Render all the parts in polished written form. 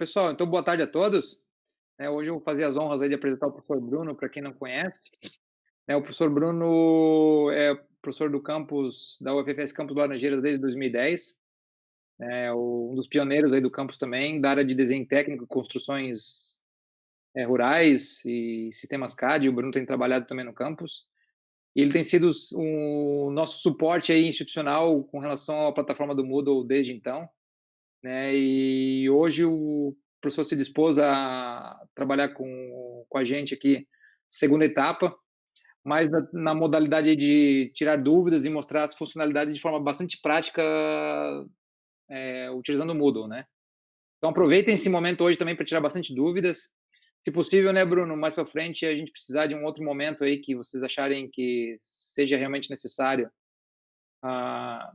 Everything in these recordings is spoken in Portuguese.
Pessoal, então boa tarde a todos. Hoje eu vou fazer as honras aí de apresentar o professor Bruno, para quem não conhece. O professor Bruno é professor do campus da UFFS Campus Laranjeiras desde 2010. Um dos pioneiros aí do campus também, da área de desenho técnico, construções rurais e sistemas CAD. O Bruno tem trabalhado também no campus. E ele tem sido o nosso suporte aí institucional com relação à plataforma do Moodle desde então. E hoje o professor se dispôs a trabalhar com a gente aqui, segunda etapa, mas na modalidade aí de tirar dúvidas e mostrar as funcionalidades de forma bastante prática, utilizando o Moodle, né. Então aproveitem esse momento hoje também para tirar bastante dúvidas. Se possível, né, Bruno, mais para frente a gente precisar de um outro momento aí que vocês acharem que seja realmente necessário, ah,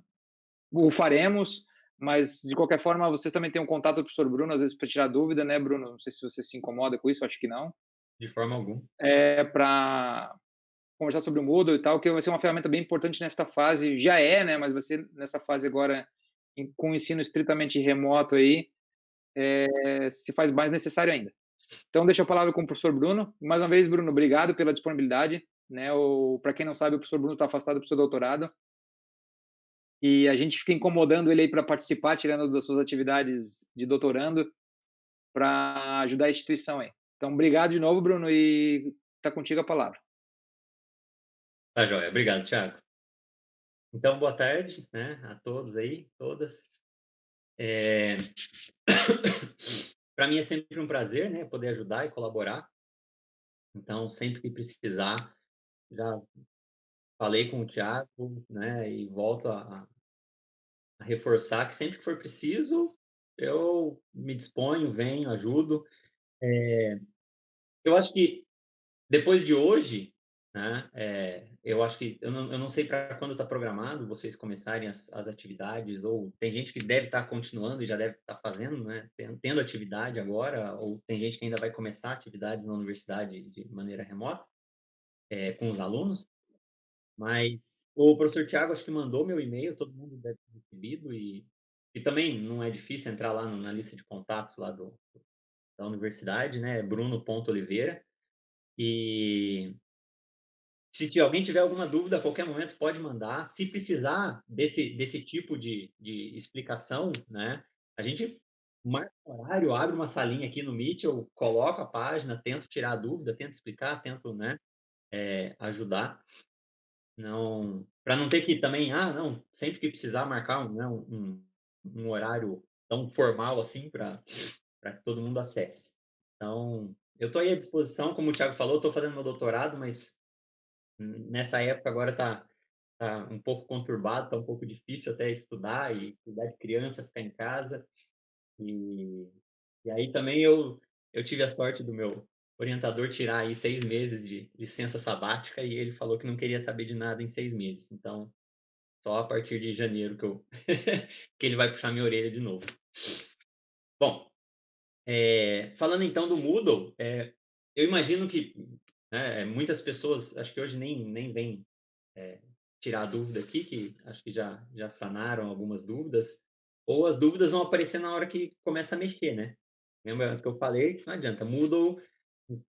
o faremos, mas de qualquer forma vocês também têm um contato do professor Bruno, às vezes para tirar dúvida, né, Bruno? Não sei se você se incomoda com isso, acho que não. De forma alguma. Para conversar sobre o Moodle e tal, que vai ser uma ferramenta bem importante nesta fase, já é, né, mas vai ser nessa fase agora com o ensino estritamente remoto aí, se faz mais necessário ainda. Então deixo a palavra com o professor Bruno. Mais uma vez, Bruno, obrigado pela disponibilidade, né, para quem não sabe, o professor Bruno está afastado do seu doutorado, e a gente fica incomodando ele aí para participar, tirando das suas atividades de doutorando, para ajudar a instituição aí. Então, obrigado de novo, Bruno, e está contigo a palavra. Tá joia. Obrigado, Thiago. Então, boa tarde, né, a todos aí, todas. Eh, Para mim é sempre um prazer, né, poder ajudar e colaborar. Então, sempre que precisar, já falei com o Thiago, né, e volto a reforçar que sempre que for preciso, eu me disponho, venho, ajudo. Eu acho que depois de hoje, né, eu acho que eu não sei para quando está programado vocês começarem as atividades, ou tem gente que deve estar continuando e já deve estar fazendo, né, tendo atividade agora, ou tem gente que ainda vai começar atividades na universidade de maneira remota, com os alunos. Mas o professor Tiago acho que mandou meu e-mail, todo mundo deve ter recebido, e também não é difícil entrar lá na lista de contatos lá da universidade, né, bruno.oliveira. E se alguém tiver alguma dúvida, a qualquer momento pode mandar. Se precisar desse tipo de explicação, né, a gente marca um horário, abre uma salinha aqui no Meet, eu coloco a página, tento tirar a dúvida, tento explicar, tento, né, ajudar. Não, para não ter que também, não, sempre que precisar marcar um horário tão formal assim para que todo mundo acesse. Então, eu estou aí à disposição, como o Thiago falou, estou fazendo meu doutorado, mas nessa época agora tá um pouco conturbado, tá um pouco difícil até estudar e cuidar de criança, ficar em casa. E e aí também eu tive a sorte do meu orientador tirar aí 6 meses de licença sabática, e ele falou que não queria saber de nada em 6 meses. Então, só a partir de janeiro que eu que ele vai puxar minha orelha de novo. Bom, falando então do Moodle, eu imagino que, né, muitas pessoas acho que hoje nem vêm eh, tirar a dúvida aqui, que acho que já sanaram algumas dúvidas, ou as dúvidas vão aparecer na hora que começa a mexer, né. Lembra que eu falei que não adianta, Moodle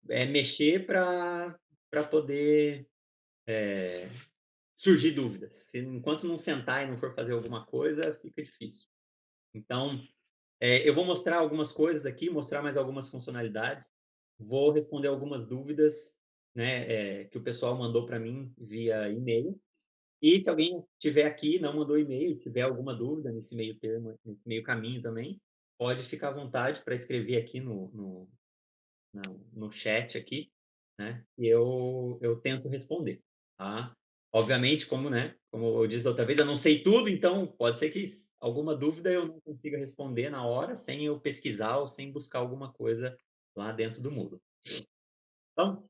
é mexer para poder, eh, surgir dúvidas. Se enquanto não sentar e não for fazer alguma coisa, fica difícil. Então, eu vou mostrar algumas coisas aqui, mostrar mais algumas funcionalidades, vou responder algumas dúvidas, né, que o pessoal mandou para mim via e-mail. E se alguém tiver aqui, não mandou e-mail, tiver alguma dúvida nesse meio termo, nesse meio caminho também, pode ficar à vontade para escrever aqui no chat aqui, né, e eu tento responder, tá. Obviamente, como eu disse da outra vez, eu não sei tudo, então pode ser que alguma dúvida eu não consiga responder na hora, sem eu pesquisar ou sem buscar alguma coisa lá dentro do Moodle. Então,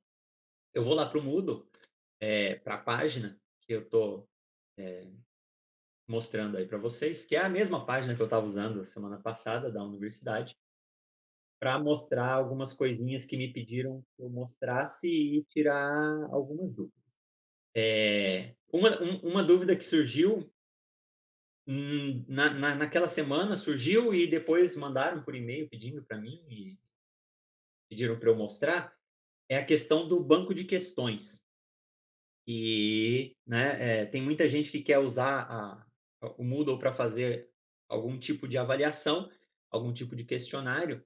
eu vou lá para o Moodle, para a página que eu estou mostrando aí para vocês, que é a mesma página que eu estava usando semana passada da universidade, para mostrar algumas coisinhas que me pediram que eu mostrasse e tirar algumas dúvidas. Uma dúvida que surgiu naquela semana surgiu e depois mandaram por e-mail pedindo para mim e pediram para eu mostrar, é a questão do banco de questões. E, né, tem muita gente que quer usar o Moodle para fazer algum tipo de avaliação, algum tipo de questionário,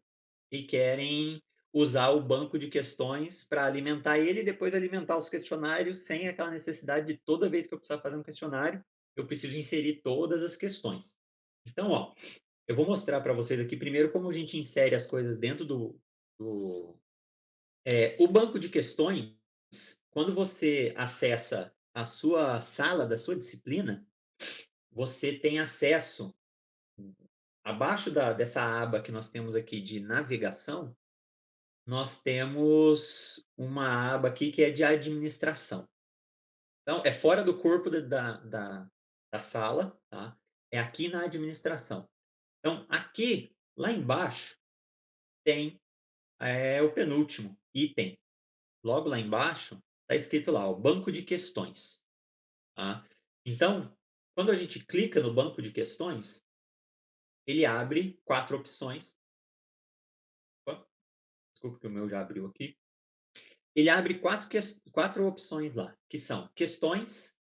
e querem usar o banco de questões para alimentar ele e depois alimentar os questionários sem aquela necessidade de toda vez que eu precisar fazer um questionário, eu preciso inserir todas as questões. Então, ó, eu vou mostrar para vocês aqui primeiro como a gente insere as coisas dentro do o banco de questões, quando você acessa a sua sala da sua disciplina, você tem acesso, abaixo dessa aba que nós temos aqui de navegação, nós temos uma aba aqui que é de administração. Então, é fora do corpo da sala, tá? É aqui na administração. Então, aqui, lá embaixo, tem o penúltimo item. Logo lá embaixo, está escrito lá, o banco de questões. Tá? Então, quando a gente clica no banco de questões, ele abre 4 opções. Opa, desculpa que o meu já abriu aqui. Ele abre 4 opções lá, que são questões,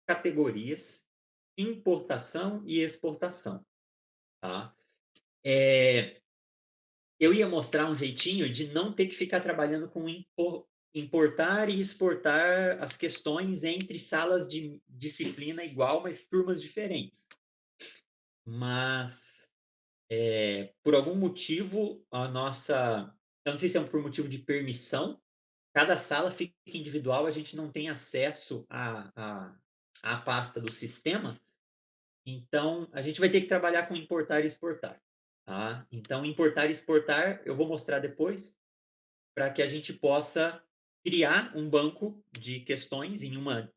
categorias, importação e exportação. Tá? Eu ia mostrar um jeitinho de não ter que ficar trabalhando com importar e exportar as questões entre salas de disciplina igual, mas turmas diferentes. Mas, por algum motivo, eu não sei se é por motivo de permissão, cada sala fica individual, a gente não tem acesso à pasta do sistema, então a gente vai ter que trabalhar com importar e exportar. Tá? Então, importar e exportar, eu vou mostrar depois, para que a gente possa criar um banco de questões em uma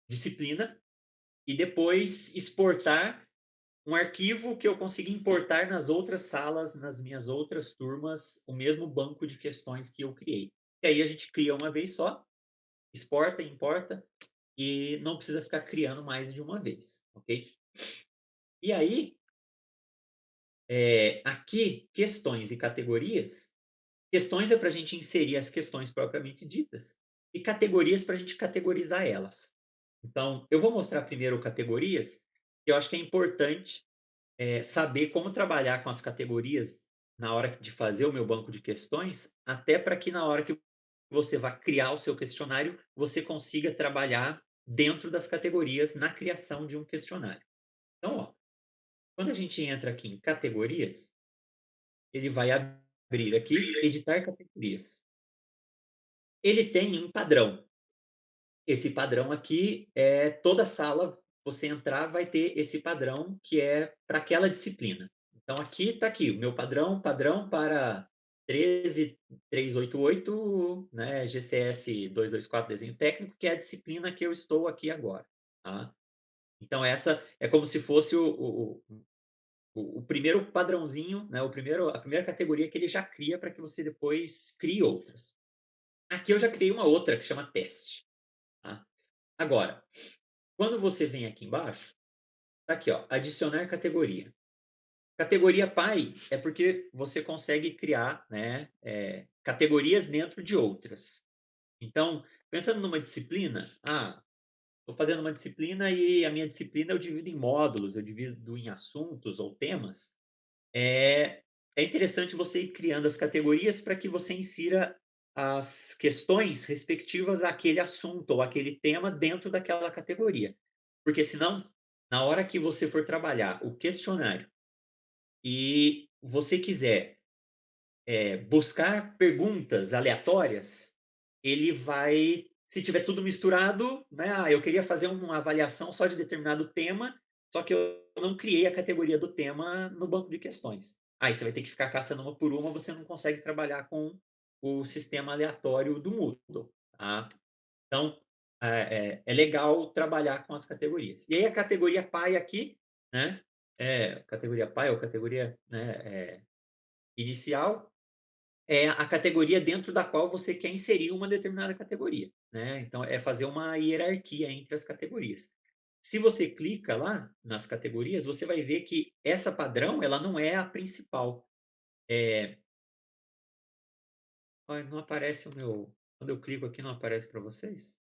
disciplina e depois exportar um arquivo que eu consiga importar nas outras salas, nas minhas outras turmas, o mesmo banco de questões que eu criei. E aí a gente cria uma vez só, exporta, importa e não precisa ficar criando mais de uma vez, ok? E aí, aqui, questões e categorias. Questões é para a gente inserir as questões propriamente ditas e categorias para a gente categorizar elas. Então, eu vou mostrar primeiro categorias, que eu acho que é importante saber como trabalhar com as categorias na hora de fazer o meu banco de questões, até para que na hora que você vai criar o seu questionário, você consiga trabalhar dentro das categorias na criação de um questionário. Então, ó, quando a gente entra aqui em categorias, ele vai abrir aqui, editar categorias. Ele tem um padrão. Esse padrão aqui é toda sala, você entrar, vai ter esse padrão que é para aquela disciplina. Então aqui está aqui o meu padrão para 13388, né, GCS 224 desenho técnico, que é a disciplina que eu estou aqui agora, tá? Então essa é como se fosse o primeiro padrãozinho, né, a primeira categoria que ele já cria para que você depois crie outras. Aqui eu já criei uma outra que chama teste, tá? Agora, quando você vem aqui embaixo, tá aqui, ó, adicionar categoria. Categoria pai é porque você consegue criar, né, categorias dentro de outras. Então, pensando numa disciplina, estou fazendo uma disciplina e a minha disciplina eu divido em módulos, eu divido em assuntos ou temas. É interessante você ir criando as categorias para que você insira as questões respectivas àquele assunto ou àquele tema dentro daquela categoria. Porque senão, na hora que você for trabalhar o questionário e você quiser, buscar perguntas aleatórias, ele vai se tiver tudo misturado, né, eu queria fazer uma avaliação só de determinado tema, só que eu não criei a categoria do tema no banco de questões. Aí você vai ter que ficar caçando uma por uma, você não consegue trabalhar com o sistema aleatório do Moodle, tá. Então, é legal trabalhar com as categorias. E aí a categoria pai aqui, né, categoria pai ou categoria, né, inicial, é a categoria dentro da qual você quer inserir uma determinada categoria, né. Então é fazer uma hierarquia entre as categorias. Se você clica lá nas categorias, você vai ver que essa padrão, ela não é a principal. Eh, ai, não aparece o meu quando eu clico aqui não aparece para vocês?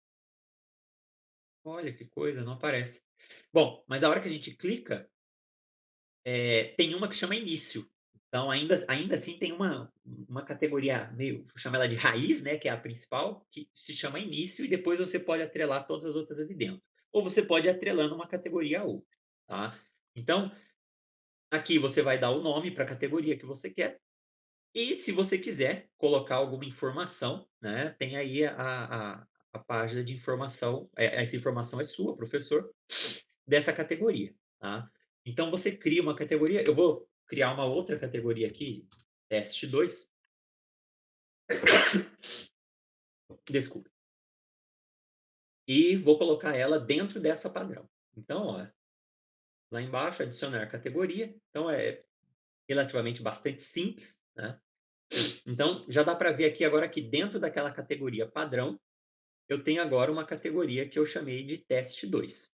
Olha que coisa, não aparece. Bom, mas a hora que a gente clica, tem uma que chama início. Então ainda assim tem uma categoria meio vou chamar ela de raiz, né, que é a principal, que se chama início e depois você pode atrelar todas as outras ali dentro. Ou você pode ir atrelando uma categoria a outra, tá. Então, aqui você vai dar o nome para a categoria que você quer, e se você quiser colocar alguma informação, né, tem aí a página de informação, essa informação é sua, professor, dessa categoria, tá. Então você cria uma categoria eu vou criar uma outra categoria aqui, teste 2. Desculpe. E vou colocar ela dentro dessa padrão. Então, ó, lá embaixo adicionar categoria, então é relativamente bastante simples, né. Então já dá para ver aqui agora que dentro daquela categoria padrão, eu tenho agora uma categoria que eu chamei de teste 2.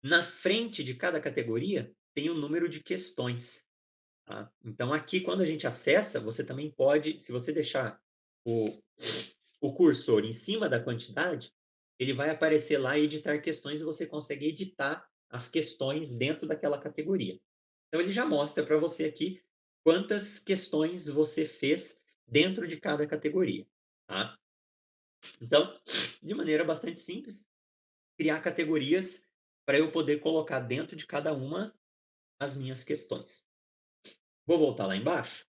Na frente de cada categoria, tem o número de questões, tá. Então aqui quando a gente acessa, você também pode se você deixar o o cursor em cima da quantidade, ele vai aparecer lá editar questões e você consegue editar as questões dentro daquela categoria. Então ele já mostra para você aqui quantas questões você fez dentro de cada categoria, tá. Então, de maneira bastante simples, criar categorias para eu poder colocar dentro de cada uma as minhas questões. Vou voltar lá embaixo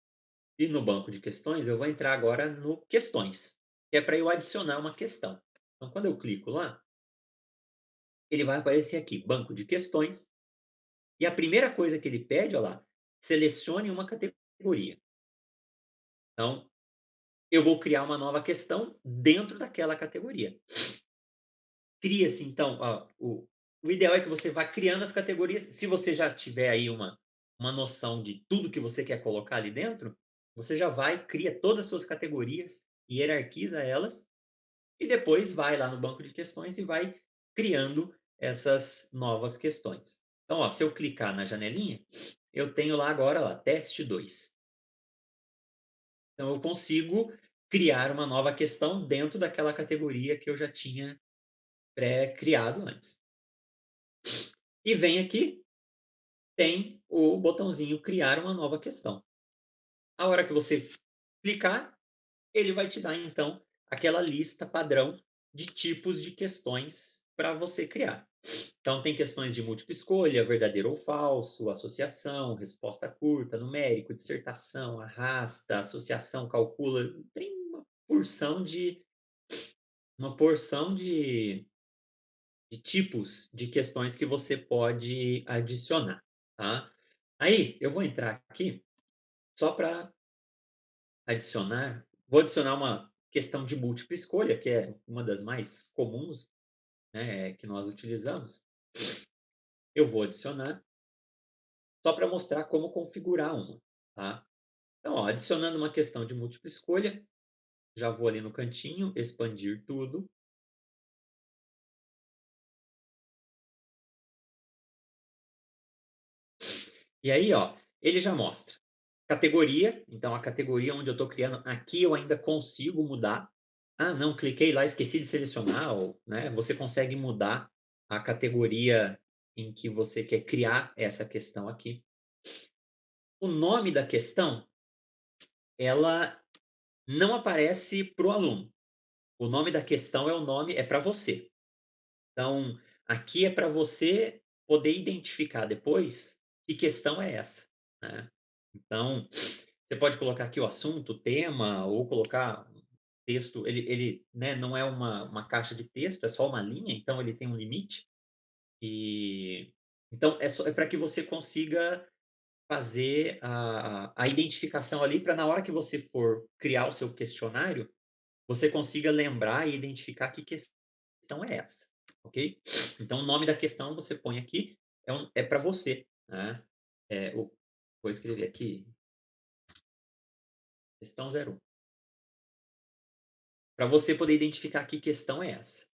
e no banco de questões eu vou entrar agora no questões, que é para eu adicionar uma questão. Então, quando eu clico lá, ele vai aparecer aqui, banco de questões, e a primeira coisa que ele pede, olha lá, selecione uma categoria. Então, eu vou criar uma nova questão dentro daquela categoria. Cria-se então, ó, o ideal é que você vá criando as categorias. Se você já tiver aí uma noção de tudo que você quer colocar ali dentro, você já vai, cria todas as suas categorias, hierarquiza elas e depois vai lá no banco de questões e vai criando essas novas questões. Então, ó, se eu clicar na janelinha, eu tenho lá agora, lá, teste 2. Então eu consigo criar uma nova questão dentro daquela categoria que eu já tinha pré-criado antes. E vem aqui, tem o botãozinho criar uma nova questão. A hora que você clicar, ele vai te dar então aquela lista padrão de tipos de questões para você criar. Então tem questões de múltipla escolha, verdadeiro ou falso, associação, resposta curta, numérico, dissertação, arrasta, associação, calcula, tem uma porção de tipos de questões que você pode adicionar, tá. Aí, eu vou entrar aqui só para vou adicionar uma questão de múltipla escolha, que é uma das mais comuns, né, que nós utilizamos. Eu vou adicionar, só para mostrar como configurar uma, tá. Então, ó, adicionando uma questão de múltipla escolha, já vou ali no cantinho, expandir tudo. E aí, ó, ele já mostra categoria, então a categoria onde eu estou criando, aqui eu ainda consigo mudar. Ah, não, cliquei lá, esqueci de selecionar, ou, né, você consegue mudar a categoria em que você quer criar essa questão aqui. O nome da questão, ela não aparece para o aluno. O nome da questão é para você. Então, aqui é para você poder identificar depois que questão é essa, né. Então, você pode colocar aqui o assunto, o tema, ou colocar um texto. Ele, né, não é uma caixa de texto, é só uma linha, então ele tem um limite. E então é para que você consiga fazer a identificação ali, para na hora que você for criar o seu questionário, você consiga lembrar e identificar que questão é essa, ok? Então o nome da questão você põe aqui, é para você, né. Vou escrever aqui, questão 01. Para você poder identificar que questão é essa.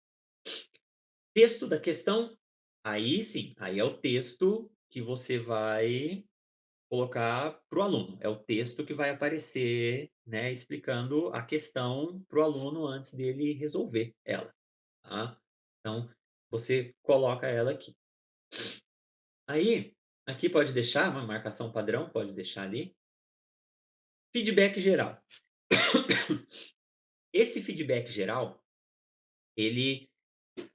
Texto da questão, Aí sim, aí é o texto que você vai colocar para o aluno. É o texto que vai aparecer, né, explicando a questão para o aluno antes dele resolver ela, tá. Então, você coloca ela aqui. Aí, aqui pode deixar uma marcação padrão, pode deixar ali. Feedback geral. Esse feedback geral, ele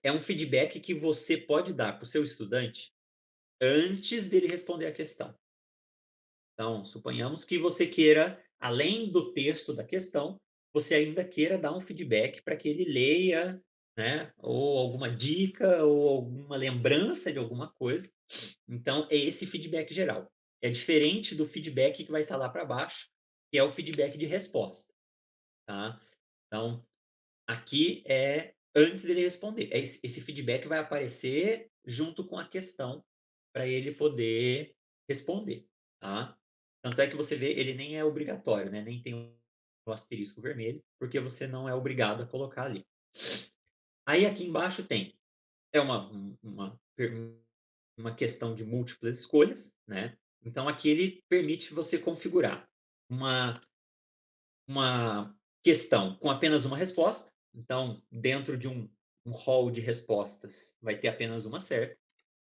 é um feedback que você pode dar para o seu estudante antes dele responder a questão. Então, suponhamos que você queira, além do texto da questão, você ainda queira dar um feedback para que ele leia, né, ou alguma dica, ou alguma lembrança de alguma coisa. Então, é esse feedback geral. É diferente do feedback que vai estar lá para baixo, que é o feedback de resposta, tá? Então, aqui é antes dele responder. Esse feedback vai aparecer junto com a questão para ele poder responder, tá. Tanto é que você vê, ele nem é obrigatório, né, nem tem o asterisco vermelho, porque você não é obrigado a colocar ali. Aí aqui embaixo tem, é uma questão de múltiplas escolhas, né, então aqui ele permite você configurar uma questão com apenas uma resposta, então dentro de um hall de respostas vai ter apenas uma certa,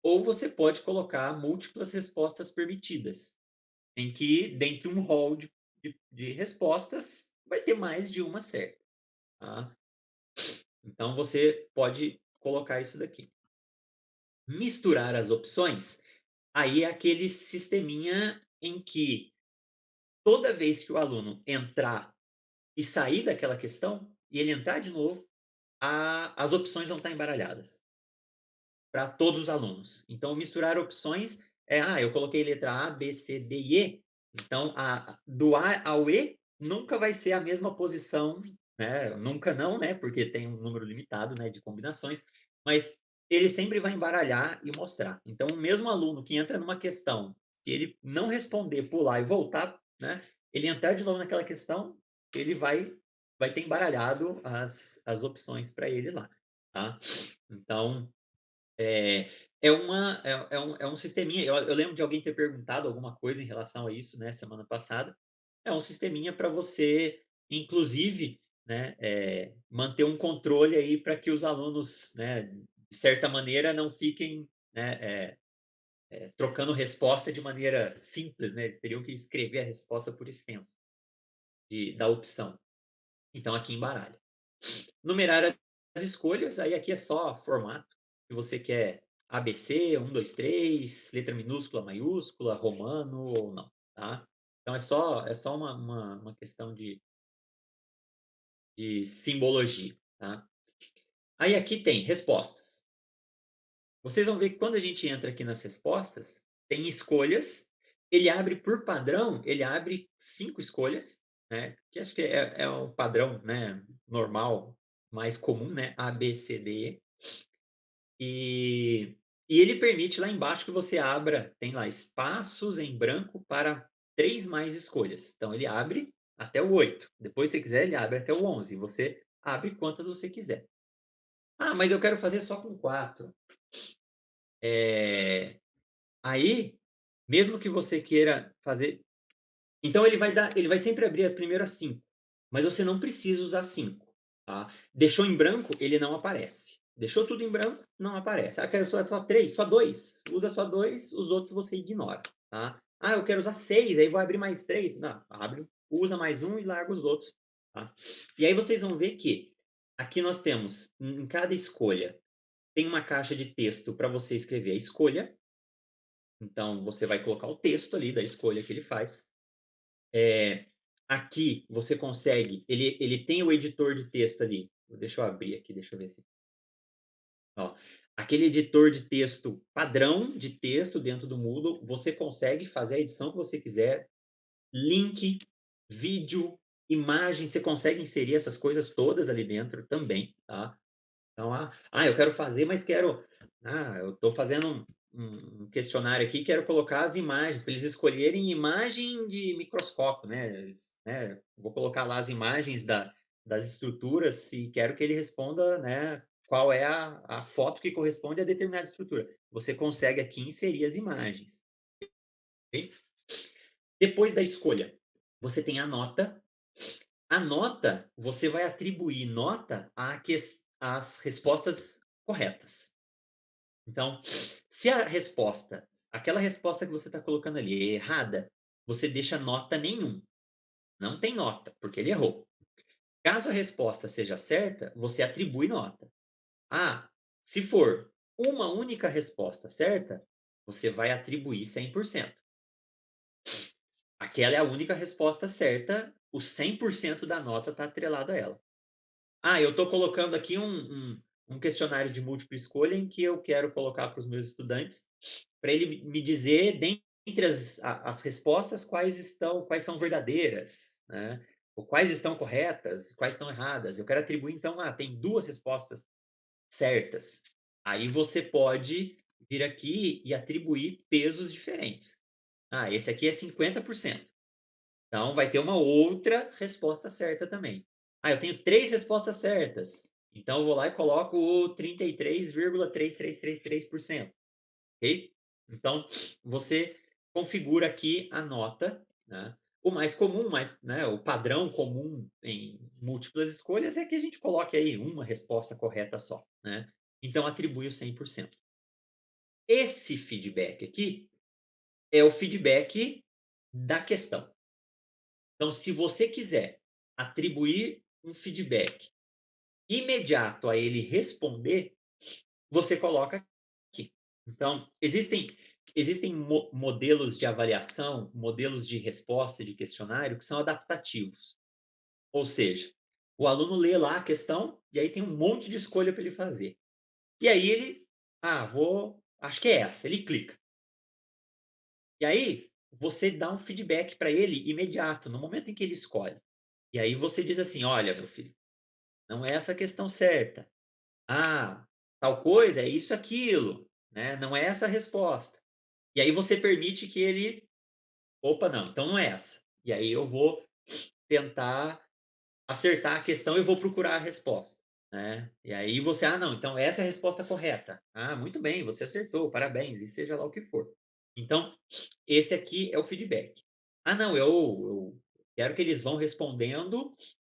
ou você pode colocar múltiplas respostas permitidas, em que dentre um hall de respostas vai ter mais de uma certa, tá. Então você pode colocar isso daqui. Misturar as opções, aí é aquele sisteminha em que toda vez que o aluno entrar e sair daquela questão, e ele entrar de novo, as opções vão estar embaralhadas para todos os alunos. Então, misturar opções eu coloquei letra A, B, C, D e E, então do A ao E nunca vai ser a mesma posição, né? Nunca não, né? Porque tem um número limitado, né, de combinações, mas ele sempre vai embaralhar e mostrar. Então, o mesmo aluno que entra numa questão, se ele não responder, pular e voltar, né? Ele entrar de novo naquela questão, ele vai ter embaralhado as opções para ele lá, tá? Então, é, é um sisteminha. Eu lembro de alguém ter perguntado alguma coisa em relação a isso, né, semana passada. É um sisteminha para você, inclusive, né, manter um controle aí para que os alunos, né, de certa maneira, não fiquem, né, trocando resposta de maneira simples, né? Eles teriam que escrever a resposta por extenso da opção. Então, aqui embaralha. Numerar as escolhas, aí aqui é só formato. Se você quer ABC, 2, 3, letra minúscula, maiúscula, romano ou não, tá? Então é só uma questão de simbologia, tá? Aí aqui tem respostas. Vocês vão ver que quando a gente entra aqui nas respostas, tem escolhas, ele abre por padrão, ele abre 5 escolhas, né, que acho que é o padrão, né, normal, mais comum, né, A, B, C, D, E e ele permite lá embaixo que você abra, tem lá espaços em branco para 3 mais escolhas. Então ele abre até o 8. Depois, se você quiser, ele abre até o 11. Você abre quantas você quiser. "Ah, mas eu quero fazer só com 4". Aí, mesmo que você queira fazer, então ele vai sempre abrir primeiro a 5, mas você não precisa usar 5, tá. Deixou em branco, ele não aparece. Deixou tudo em branco, não aparece. "Ah, quero usar só 3, só 2", usa só 2, os outros você ignora, tá. "Ah, eu quero usar 6, aí vou abrir mais 3", não, abre, usa mais um e larga os outros, tá. E aí vocês vão ver que aqui nós temos, em cada escolha, tem uma caixa de texto para você escrever a escolha, então você vai colocar o texto ali da escolha que ele faz. Aqui você consegue, ele tem o editor de texto ali. Deixa eu abrir aqui, deixa eu ver se, ó, aquele editor de texto padrão de texto dentro do Moodle, você consegue fazer a edição que você quiser, link, vídeo, imagem, você consegue inserir essas coisas todas ali dentro também, tá. Então, eu quero fazer, mas eu estou fazendo um questionário aqui, quero colocar as imagens, para eles escolherem imagem de microscópio, vou colocar lá as imagens das estruturas e quero que ele responda, né, qual é a foto que corresponde a determinada estrutura. Você consegue aqui inserir as imagens, ok? Depois da escolha, você tem a nota. A nota, você vai atribuir nota às respostas corretas. Então, se a resposta, aquela resposta que você está colocando ali é errada, você deixa nota nenhum. Não tem nota, porque ele errou. Caso a resposta seja certa, você atribui nota. Ah, se for uma única resposta certa, você vai atribuir 100%. Aquela é a única resposta certa, o 100% da nota está atrelado a ela. Ah, eu estou colocando aqui um questionário de múltipla escolha em que eu quero colocar para os meus estudantes, para ele me dizer, dentre as respostas, quais são verdadeiras, né? Ou quais estão corretas, quais estão erradas. Eu quero atribuir, então, tem duas respostas certas. Aí você pode vir aqui e atribuir pesos diferentes. Ah, esse aqui é 50%. Então vai ter uma outra resposta certa também. Ah, eu tenho 3 respostas certas. Então eu vou lá e coloco o 33,3333%, ok? Então você configura aqui a nota, né? O mais comum, né, o padrão comum em múltiplas escolhas é que a gente coloque aí uma resposta correta só, né? Então atribui o 100%. Esse feedback aqui é o feedback da questão. Então, se você quiser atribuir um feedback imediato a ele responder, você coloca aqui. Então, existem modelos de avaliação, modelos de resposta de questionário que são adaptativos. Ou seja, o aluno lê lá a questão e aí tem um monte de escolha para ele fazer. E aí ele, acho que é essa, ele clica. E aí você dá um feedback para ele imediato, no momento em que ele escolhe. E aí você diz assim: "Olha, meu filho, não é essa a questão certa. Ah, tal coisa é isso, aquilo, né, não é essa a resposta". E aí você permite que ele: "Opa, não, então não é essa". E aí eu vou tentar acertar a questão e vou procurar a resposta, né. E aí você: "Ah, não, então essa é a resposta correta". "Ah, muito bem, você acertou, parabéns", e seja lá o que for. Então, esse aqui é o feedback. "Ah, não, eu quero que eles vão respondendo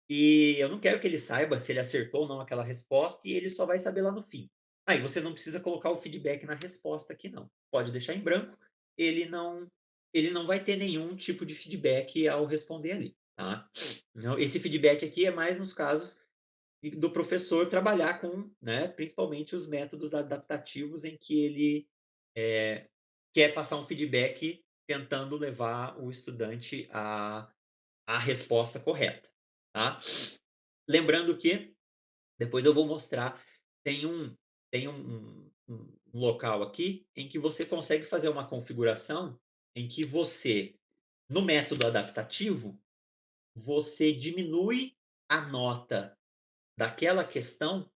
e eu não quero que ele saiba se ele acertou ou não aquela resposta e ele só vai saber lá no fim". Aí você não precisa colocar o feedback na resposta aqui não. Pode deixar em branco, ele não ele não vai ter nenhum tipo de feedback ao responder ali, tá. Não, esse feedback aqui é mais nos casos do professor trabalhar com, né, principalmente os métodos adaptativos em que ele, eh, quer passar um feedback tentando levar o estudante à resposta correta, tá. Lembrando que depois eu vou mostrar, tem um tem um local aqui em que você consegue fazer uma configuração em que você, no método adaptativo, você diminui a nota daquela questão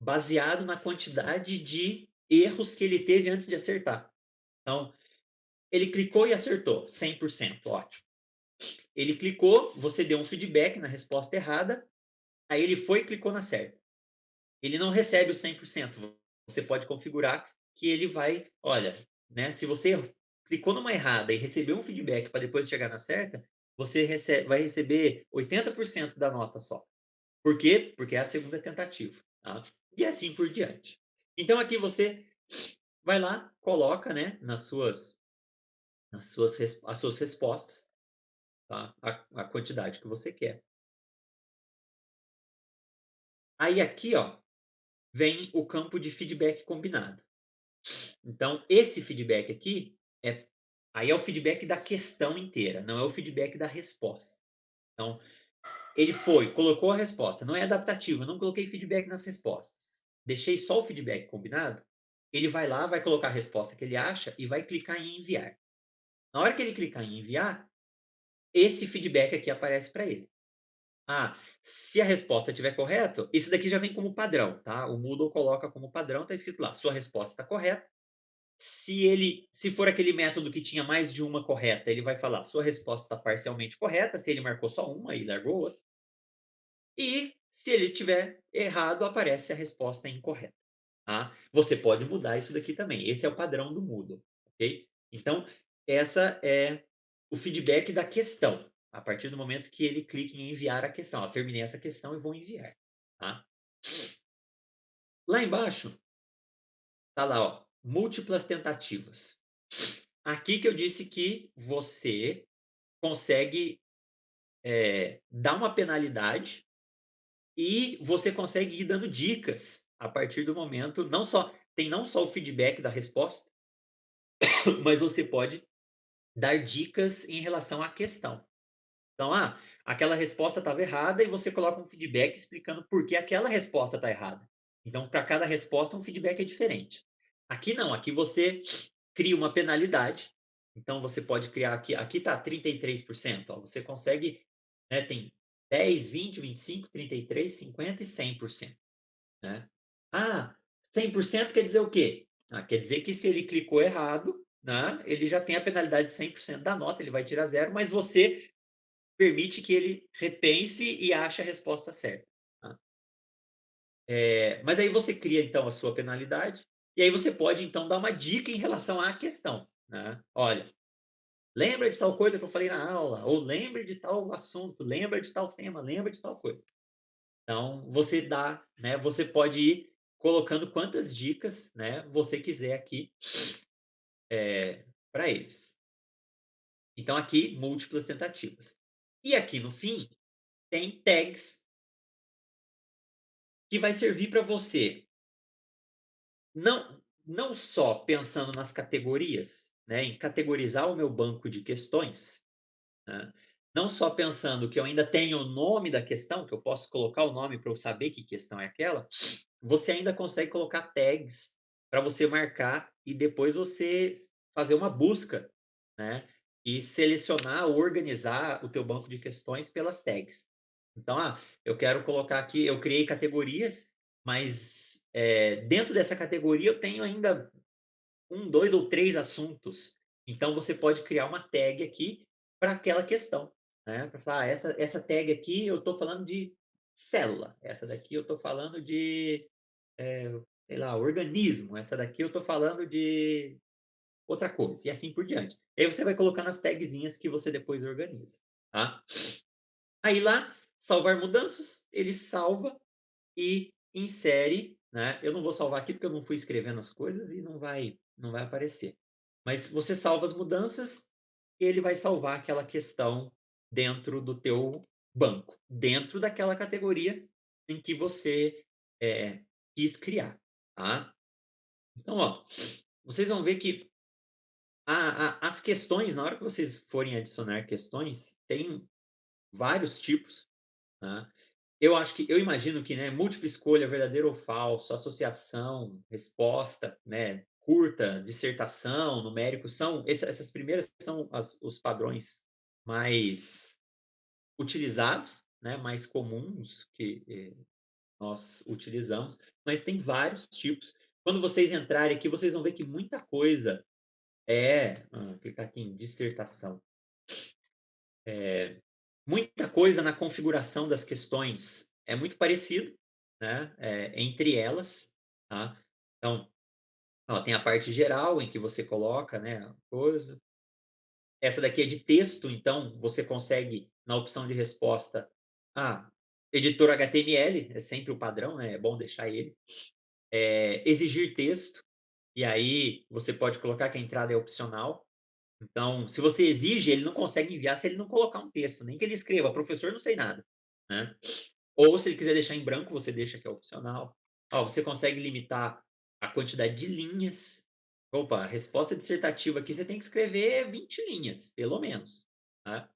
baseado na quantidade de erros que ele teve antes de acertar. Então, ele clicou e acertou, 100%, ótimo. Ele clicou, você deu um feedback na resposta errada, aí ele foi e clicou na certa. Ele não recebe o 100%. Você pode configurar que ele vai, olha, né, se você clicou numa errada e recebeu um feedback para depois chegar na certa, você vai receber 80% da nota só. Por quê? Porque é a segunda tentativa, tá? E assim por diante. Então aqui você vai lá, coloca, né, as suas respostas, tá? A quantidade que você quer. Aí aqui, ó, vem o campo de feedback combinado. Então, esse feedback aqui é o feedback da questão inteira, não é o feedback da resposta. Então, ele colocou a resposta, não é adaptativo, eu não coloquei feedback nas respostas. Deixei só o feedback combinado, ele vai lá, vai colocar a resposta que ele acha e vai clicar em enviar. Na hora que ele clicar em enviar, esse feedback aqui aparece para ele. Se a resposta estiver correta, isso daqui já vem como padrão, tá? O Moodle coloca como padrão, está escrito lá, sua resposta está correta. Se for aquele método que tinha mais de uma correta, ele vai falar: "Sua resposta está parcialmente correta", se ele marcou só uma e largou outra. E Se ele tiver errado, aparece a resposta incorreta, tá? Você pode mudar isso daqui também. Esse é o padrão do Moodle, ok? Então, essa é o feedback da questão. A partir do momento que ele clica em enviar a questão. Ó, terminei essa questão e vou enviar, tá? Lá embaixo, tá lá, ó, múltiplas tentativas. Aqui que eu disse que você consegue, dar uma penalidade e você consegue ir dando dicas a partir do momento não só o feedback da resposta, mas você pode dar dicas em relação à questão. Então, aquela resposta estava errada e você coloca um feedback explicando por que aquela resposta está errada. Então, para cada resposta, um feedback é diferente. Aqui não, aqui você cria uma penalidade. Então, você pode criar aqui está 33%, ó, você consegue, né, tem 10, 20, 25, 33, 50 e 100%, né? Ah, 100% quer dizer o quê? Quer dizer que se ele clicou errado, né, ele já tem a penalidade de 100% da nota, ele vai tirar zero, mas você permite que ele repense e ache a resposta certa, tá. Mas aí você cria, então, a sua penalidade, e aí você pode, então, dar uma dica em relação à questão, né. "Olha, lembra de tal coisa que eu falei na aula?" Ou "Lembra de tal assunto, lembra de tal tema, lembra de tal coisa." Então, você dá, né, você pode ir colocando quantas dicas, né, você quiser aqui, para eles. Então aqui, múltiplas tentativas. E aqui no fim, tem tags que vai servir para você não só pensando nas categorias, né, em categorizar o meu banco de questões, né, não só pensando que eu ainda tenho o nome da questão, que eu posso colocar o nome para eu saber que questão é aquela, você ainda consegue colocar tags para você marcar e depois você fazer uma busca, né, e selecionar ou organizar o teu banco de questões pelas tags. Então, eu quero colocar aqui, eu criei categorias, mas, dentro dessa categoria eu tenho ainda um, 2 ou 3 assuntos. Então você pode criar uma tag aqui para aquela questão, né, para falar: essa tag aqui eu estou falando de célula, essa daqui eu estou falando de, sei lá, organismo, essa daqui eu estou falando de outra coisa", e assim por diante. E aí você vai colocando as tagzinhas que você depois organiza, tá. Aí lá, salvar mudanças, ele salva e insere, né, eu não vou salvar aqui porque eu não fui escrevendo as coisas e não vai aparecer. Mas você salva as mudanças e ele vai salvar aquela questão dentro do teu banco, dentro daquela categoria em que você, quis criar, tá. Então, ó, vocês vão ver que as questões, na hora que vocês forem adicionar questões, tem vários tipos, tá. Eu imagino que, né, múltipla escolha, verdadeiro ou falso, associação, resposta, né, curta, dissertação, numérico, essas primeiras são os padrões mais utilizados, né, mais comuns que, nós utilizamos, mas tem vários tipos. Quando vocês entrarem aqui, vocês vão ver que muita coisa clicar aqui em dissertação. Muita coisa na configuração das questões é muito parecido, né, entre elas, tá. Então, ó, tem a parte geral em que você coloca, né, a coisa. Essa daqui é de texto, então você consegue, na opção de resposta, editor HTML, é sempre o padrão, né, é bom deixar ele. Exigir texto, e aí você pode colocar que a entrada é opcional. Então, se você exige, ele não consegue enviar se ele não colocar um texto, nem que ele escreva: "Professor, não sei nada", né. Ou se ele quiser deixar em branco, você deixa que é opcional. Ó, você consegue limitar a quantidade de linhas. Opa, a resposta dissertativa aqui você tem que escrever 20 linhas, pelo menos, tá.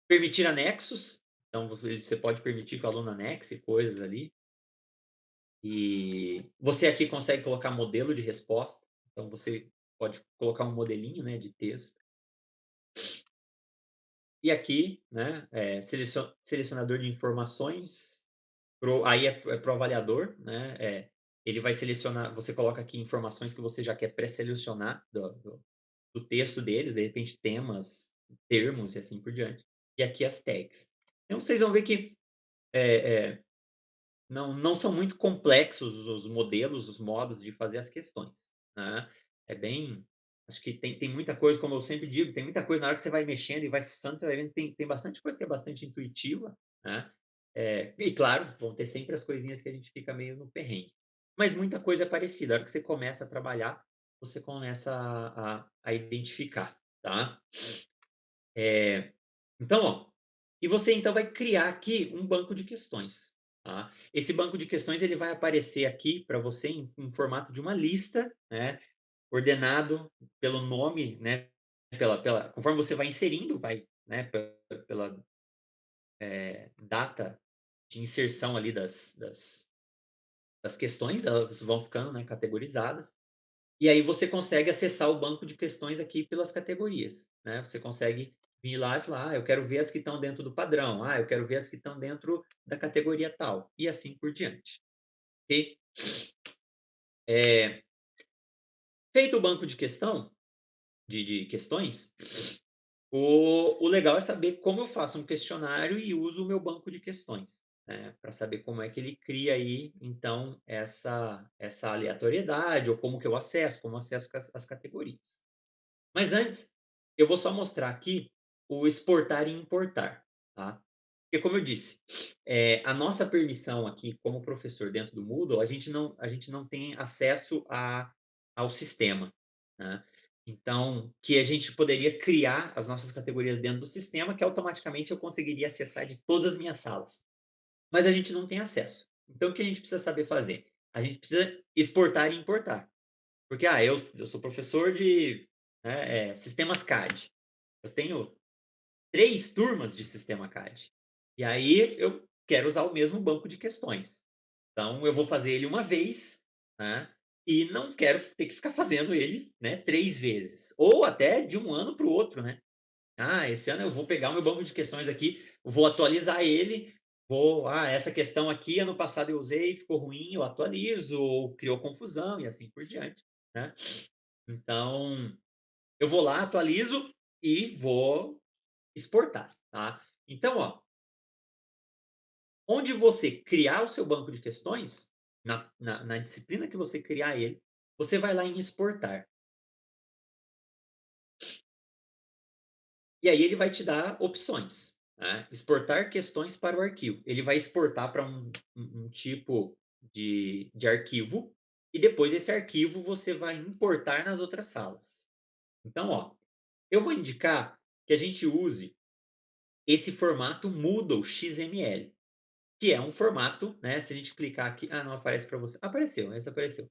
Permitir anexos, então você pode permitir que o aluno anexe coisas ali. E você aqui consegue colocar modelo de resposta, então você pode colocar um modelinho, né, de texto. E aqui, né, selecionador de informações, aí pro avaliador, né, ele vai selecionar, você coloca aqui informações que você já quer pré-selecionar do texto deles, de repente temas, termos e assim por diante. E aqui as tags. Então vocês vão ver que não são muito complexos os modelos, os modos de fazer as questões, né. É bem acho que tem muita coisa, como eu sempre digo, tem muita coisa na hora que você vai mexendo e vai fuçando, você vai vendo que tem bastante coisa que é bastante intuitiva, né. E claro, vão ter sempre as coisinhas que a gente fica meio no perrengue. Mas muita coisa é parecida, a hora que você começa a trabalhar, você começa a identificar, tá. Então, ó, e você então vai criar aqui um banco de questões, tá. Esse banco de questões ele vai aparecer aqui para você em formato de uma lista, né, ordenado pelo nome, né, pela conforme você vai inserindo, vai, né, pela, data de inserção ali das questões, elas vão ficando, né, categorizadas. E aí você consegue acessar o banco de questões aqui pelas categorias, né. Você consegue vir lá e falar: "Ah, eu quero ver as que estão dentro do padrão. Ah, eu quero ver as que estão dentro da categoria tal", e assim por diante, ok? Eh, Feito o banco de de questões, o legal é saber como eu faço um questionário e uso o meu banco de questões, né, pra saber como é que ele cria aí, então, essa aleatoriedade ou como que eu acesso, como eu acesso as categorias. Mas antes, eu vou só mostrar aqui o exportar e importar, tá. Porque como eu disse, a nossa permissão aqui como professor dentro do Moodle, a gente não tem acesso ao sistema, né. Então, que a gente poderia criar as nossas categorias dentro do sistema, que automaticamente eu conseguiria acessar de todas as minhas salas. Mas a gente não tem acesso. Então o que a gente precisa saber fazer? A gente precisa exportar e importar. Porque, eu sou professor de, né, sistemas CAD. Eu tenho 3 turmas de sistema CAD. E aí eu quero usar o mesmo banco de questões. Então eu vou fazer ele uma vez, né, e não quero ter que ficar fazendo ele, né, 3 vezes, ou até de um ano para o outro, né. Esse ano eu vou pegar o meu banco de questões aqui, vou atualizar ele, essa questão aqui ano passado eu usei, ficou ruim, eu atualizo, ou criou confusão e assim por diante, né. Então, eu vou lá, atualizo e vou exportar, tá. Então, ó, onde você criar o seu banco de questões, na disciplina que você criar ele, você vai lá em exportar. E aí ele vai te dar opções, né. Exportar questões para o arquivo. Ele vai exportar para um tipo de arquivo, e depois esse arquivo você vai importar nas outras salas. Então, ó, eu vou indicar que a gente use esse formato Moodle XML, que é um formato, né, se a gente clicar aqui não aparece para você. Apareceu, esse apareceu.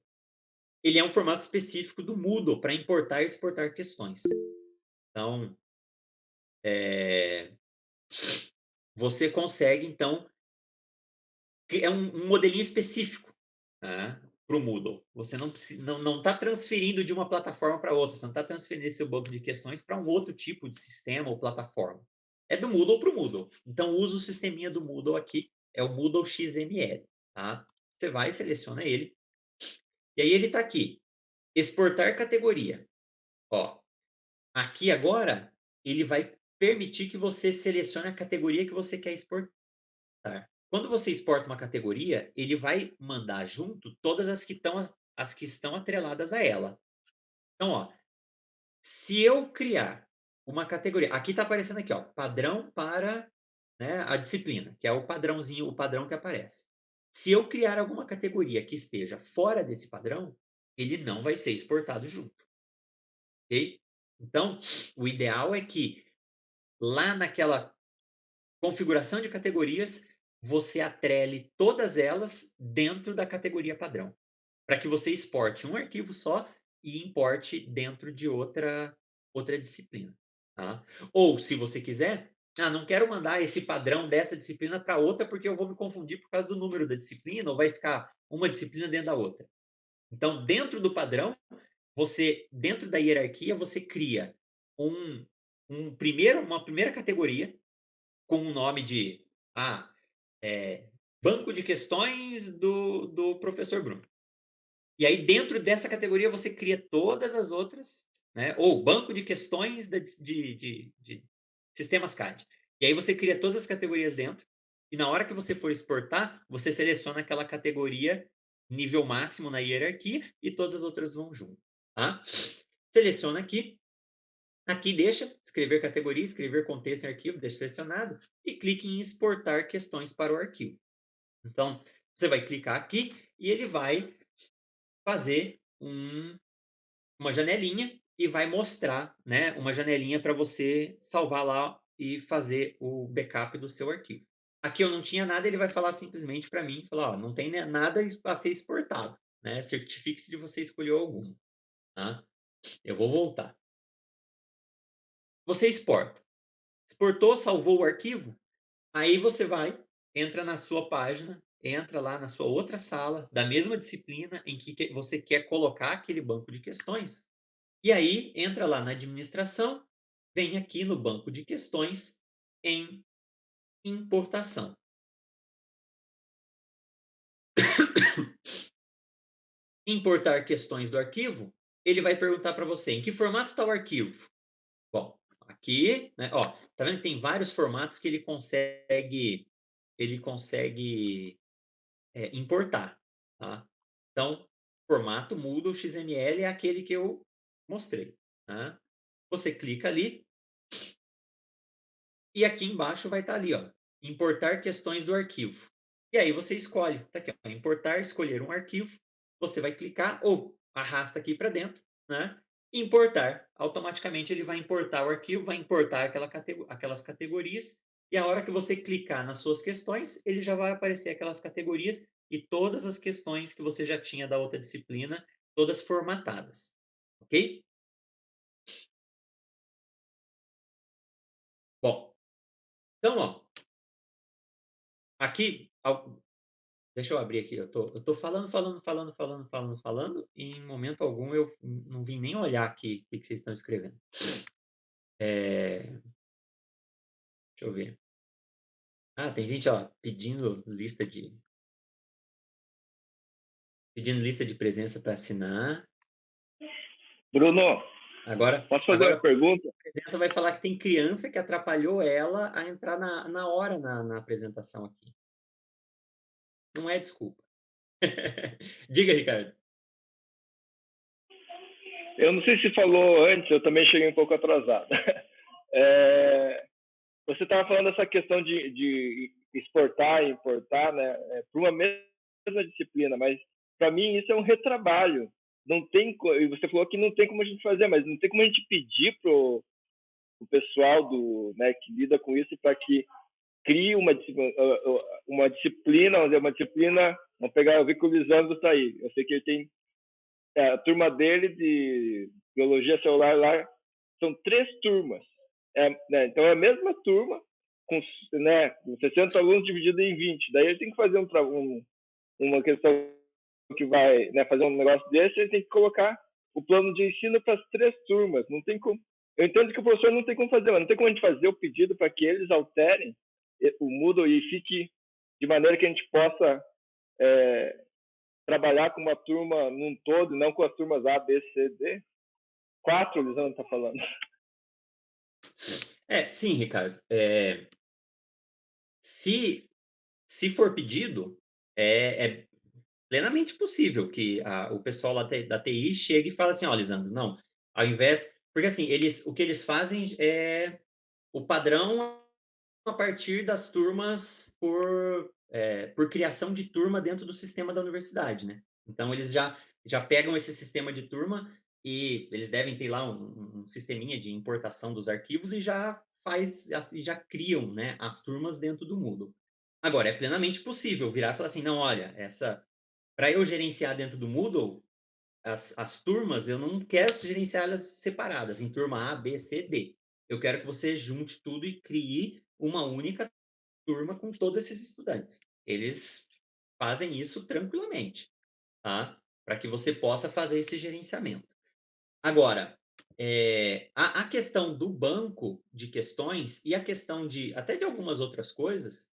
Ele é um formato específico do Moodle para importar e exportar questões. Então, eh, você consegue então é um modelinho específico, né, para o Moodle. Você não está transferindo de uma plataforma para outra, você não está transferindo esse seu banco de questões para um outro tipo de sistema ou plataforma. É do Moodle para o Moodle. Então usa o sisteminha do Moodle aqui, é o Moodle XML, tá. Você vai, seleciona ele, e aí ele está aqui, exportar categoria. Ó, aqui agora, ele vai permitir que você selecione a categoria que você quer exportar. Quando você exporta uma categoria, ele vai mandar junto todas as que estão atreladas a ela. Então, ó, se eu criar uma categoria aqui está aparecendo aqui, ó, padrão para, né, a disciplina, que é o padrãozinho, o padrão que aparece. Se eu criar alguma categoria que esteja fora desse padrão, ele não vai ser exportado junto, ok? Então, o ideal é que lá naquela configuração de categorias, você atrele todas elas dentro da categoria padrão, para que você exporte um arquivo só e importe dentro de outra disciplina, tá. Ou, se você quiser: não quero mandar esse padrão dessa disciplina para outra, porque eu vou me confundir por causa do número da disciplina, ou vai ficar uma disciplina dentro da outra. Então, dentro do padrão, dentro da hierarquia, você cria um uma primeira categoria com o nome de, ah, banco de questões do professor Bruno. E aí dentro dessa categoria você cria todas as outras, né, ou banco de questões da dis de sistemas CAD. E aí você cria todas as categorias dentro, e na hora que você for exportar, você seleciona aquela categoria nível máximo na hierarquia e todas as outras vão junto, tá? Seleciona aqui, aqui deixa escrever categoria, escrever contexto em arquivo, deixa selecionado, e clique em exportar questões para o arquivo. Então, você vai clicar aqui e ele vai fazer uma janelinha e vai mostrar, né, uma janelinha para você salvar lá e fazer o backup do seu arquivo. Aqui eu não tinha nada, ele vai falar simplesmente para mim, falar, ó, não tem nada a ser exportado, né? Certifique-se de você escolheu algum, tá? Eu vou voltar. Você exporta. Exportou, salvou o arquivo, aí você vai, entra na sua página, entra lá na sua outra sala da mesma disciplina em que você quer colocar aquele banco de questões. E aí, entra lá na administração, vem aqui no banco de questões em importação. Importar questões do arquivo, ele vai perguntar para você em que formato está o arquivo. Bom, aqui, né, ó, tá vendo que tem vários formatos que ele consegue importar, tá? Então, formato Moodle XML é aquele que eu mostrei, tá? Você clica ali, e aqui embaixo vai estar ali, ó, importar questões do arquivo. E aí você escolhe, tá aqui, ó, importar, escolher um arquivo, você vai clicar ou arrasta aqui para dentro, né? Importar. Automaticamente ele vai importar o arquivo, vai importar aquelas categorias, e a hora que você clicar nas suas questões, ele já vai aparecer aquelas categorias e todas as questões que você já tinha da outra disciplina, todas formatadas. Ok? Bom, então, ó, aqui deixa eu abrir aqui, eu tô falando, e em momento algum eu não vim nem olhar aqui o que vocês estão escrevendo. Deixa eu ver. Ah, tem gente, ó, pedindo lista de presença para assinar. Bruno, Agora posso fazer agora uma pergunta? a presença vai falar que tem criança que atrapalhou ela a entrar na hora na apresentação aqui. Não é desculpa. Diga, Ricardo. Eu não sei se falou antes, eu também cheguei um pouco atrasado. Você estava falando dessa questão de exportar e importar, né, para uma mesma disciplina, mas para mim isso é um retrabalho. Não tem, e você falou que não tem como a gente fazer, mas não tem como a gente pedir pro o pessoal né, que lida com isso para que crie uma disciplina, vamos pegar o Viculizando está aí. Eu sei que ele tem a turma dele de biologia celular lá, são 3 turmas. Né, então é a mesma turma, com, né, 60 alunos dividido em 20. Daí ele tem que fazer uma questão que vai, né, fazer um negócio desse, ele tem que colocar o plano de ensino para as 3 turmas. Não tem como. Eu entendo que o professor não tem como fazer, mas não tem como a gente fazer o pedido para que eles alterem o Moodle e fique de maneira que a gente possa trabalhar com uma turma num todo, não com as turmas A, B, C, D. 4, o Lisandro está falando. Sim, Ricardo. Se for pedido, é plenamente possível que o pessoal lá da TI chegue e fale assim, ó, Lisandro, não, ao invés... Porque assim, o que eles fazem é o padrão a partir das turmas por criação de turma dentro do sistema da universidade, né? Então, eles já pegam esse sistema de turma e eles devem ter lá um sisteminha de importação dos arquivos e já criam, né, as turmas dentro do Moodle. Agora, é plenamente possível virar e falar assim, não, olha, para eu gerenciar dentro do Moodle, as turmas, eu não quero gerenciá-las separadas, em turma A, B, C, D. Eu quero que você junte tudo e crie uma única turma com todos esses estudantes. Eles fazem isso tranquilamente, tá? Para que você possa fazer esse gerenciamento. Agora, a questão do banco de questões e a questão até de algumas outras coisas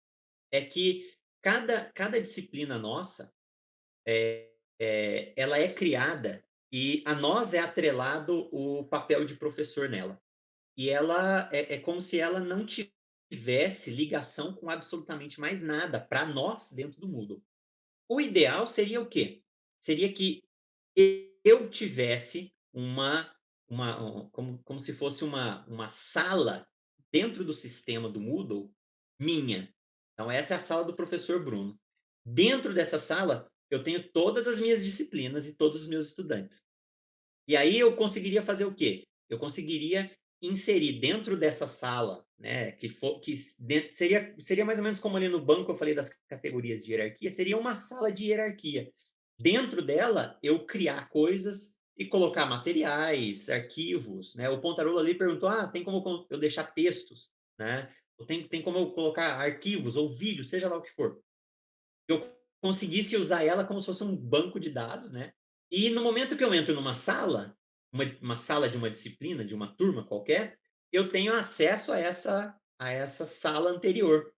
é que cada disciplina nossa ela é criada e a nós é atrelado o papel de professor nela. E ela é como se ela não tivesse ligação com absolutamente mais nada para nós dentro do Moodle. O ideal seria o quê? Seria que eu tivesse como se fosse uma sala dentro do sistema do Moodle minha. Então essa é a sala do professor Bruno. Dentro dessa sala, eu tenho todas as minhas disciplinas e todos os meus estudantes. E aí eu conseguiria fazer o quê? Eu conseguiria inserir dentro dessa sala, né, seria mais ou menos como ali no banco eu falei das categorias de hierarquia, seria uma sala de hierarquia. Dentro dela, eu criar coisas e colocar materiais, arquivos, né? O Pontarolo ali perguntou: tem como eu deixar textos, né? Tem como eu colocar arquivos ou vídeos, seja lá o que for. Eu conseguisse usar ela como se fosse um banco de dados, né? E no momento que eu entro numa sala, uma sala de uma disciplina, de uma turma qualquer, eu tenho acesso a essa sala anterior,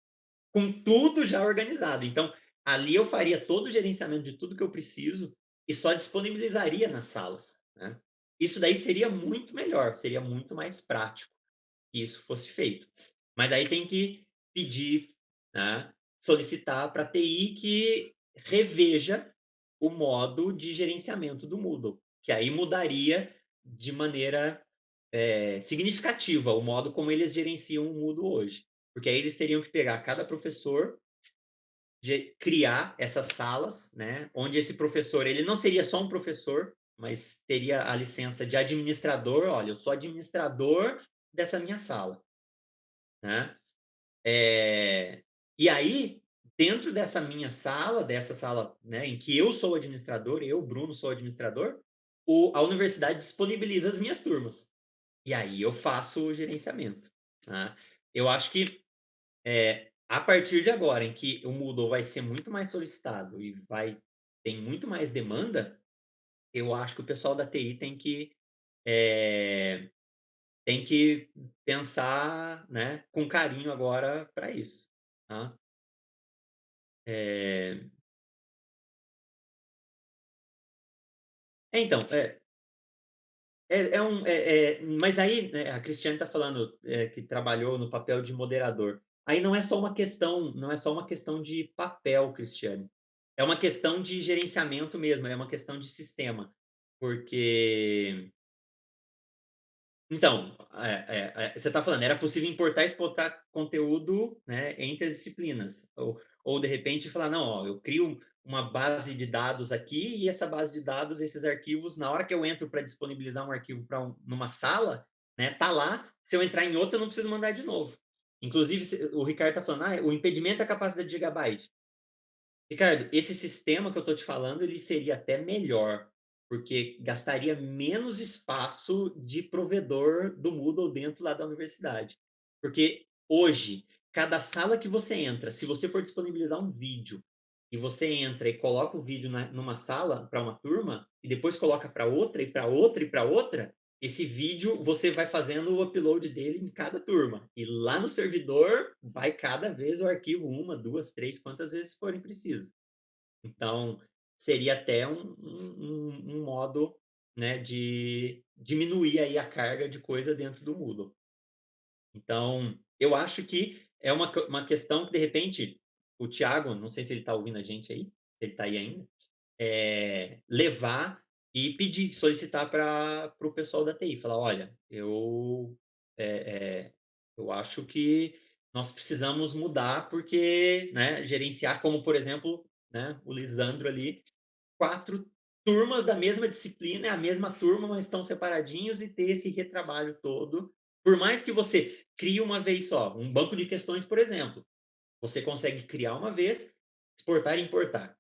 com tudo já organizado. Então, ali eu faria todo o gerenciamento de tudo que eu preciso e só disponibilizaria nas salas, né? Isso daí seria muito melhor, seria muito mais prático que isso fosse feito. Mas aí tem que pedir, né, solicitar para a TI que reveja o modo de gerenciamento do Moodle, que aí mudaria de maneira significativa o modo como eles gerenciam o Moodle hoje. Porque aí eles teriam que pegar cada professor, criar essas salas, né, onde esse professor ele não seria só um professor, mas teria a licença de administrador. Olha, eu sou administrador dessa minha sala, né? E aí, dentro dessa sala, né, em que eu sou administrador, eu, Bruno, sou administrador, a universidade disponibiliza as minhas turmas. E aí eu faço o gerenciamento, né? Eu acho que a partir de agora, em que o Moodle vai ser muito mais solicitado e tem muito mais demanda, eu acho que o pessoal da TI eh, tem que pensar, né, com carinho agora para isso, tá? Eh, então, mas aí, né, a Cristiane está falando, que trabalhou no papel de moderador. Aí não é só uma questão de papel, Cristiane. É uma questão de gerenciamento mesmo, é uma questão de sistema. Porque então, você está falando, era possível importar e exportar conteúdo, né, entre as disciplinas. Ou de repente falar, não, ó, eu crio uma base de dados aqui e essa base de dados, esses arquivos, na hora que eu entro para disponibilizar um arquivo numa sala, né, tá lá. Se eu entrar em outra, eu não preciso mandar de novo. Inclusive, o Ricardo está falando, o impedimento é a capacidade de gigabyte. Ricardo, esse sistema que eu estou te falando, ele seria até melhor, porque gastaria menos espaço de provedor do Moodle dentro lá da universidade. Porque hoje, cada sala que você entra, se você for disponibilizar um vídeo e você entra e coloca o vídeo numa sala para uma turma e depois coloca para outra e para outra e para outra, esse vídeo você vai fazendo o upload dele em cada turma. E lá no servidor vai cada vez o arquivo, uma, duas, três, quantas vezes forem preciso. Então, seria até um modo, né, de diminuir aí a carga de coisa dentro do Moodle. Então, eu acho que é uma questão que, de repente, o Thiago, não sei se ele está ouvindo a gente aí, se ele está aí ainda, levar e pedir, solicitar para o pessoal da TI, falar, olha, eu acho que nós precisamos mudar porque, né, gerenciar como, por exemplo, né, o Lisandro ali, 4 turmas da mesma disciplina, é a mesma turma, mas estão separadinhos e ter esse retrabalho todo. Por mais que você crie uma vez só, um banco de questões, por exemplo, você consegue criar uma vez, exportar e importar.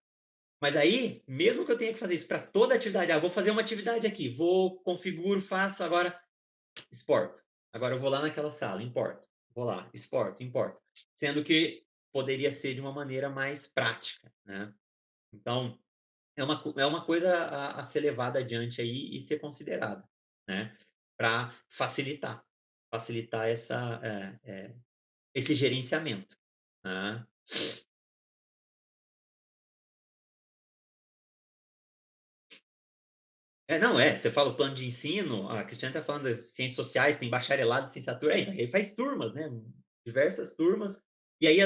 Mas aí, mesmo que eu tenha que fazer isso para toda atividade, vou fazer uma atividade aqui, configuro, faço, agora exporto. Agora eu vou lá naquela sala, importo. Vou lá, exporto, importo. Sendo que poderia ser de uma maneira mais prática, né? Então, é uma coisa a ser levada adiante aí e ser considerada, né? Para facilitar esse gerenciamento, né? Não, você fala o plano de ensino, a Cristiane está falando de ciências sociais, tem bacharelado, licenciatura, aí faz turmas, né? diversas turmas, e aí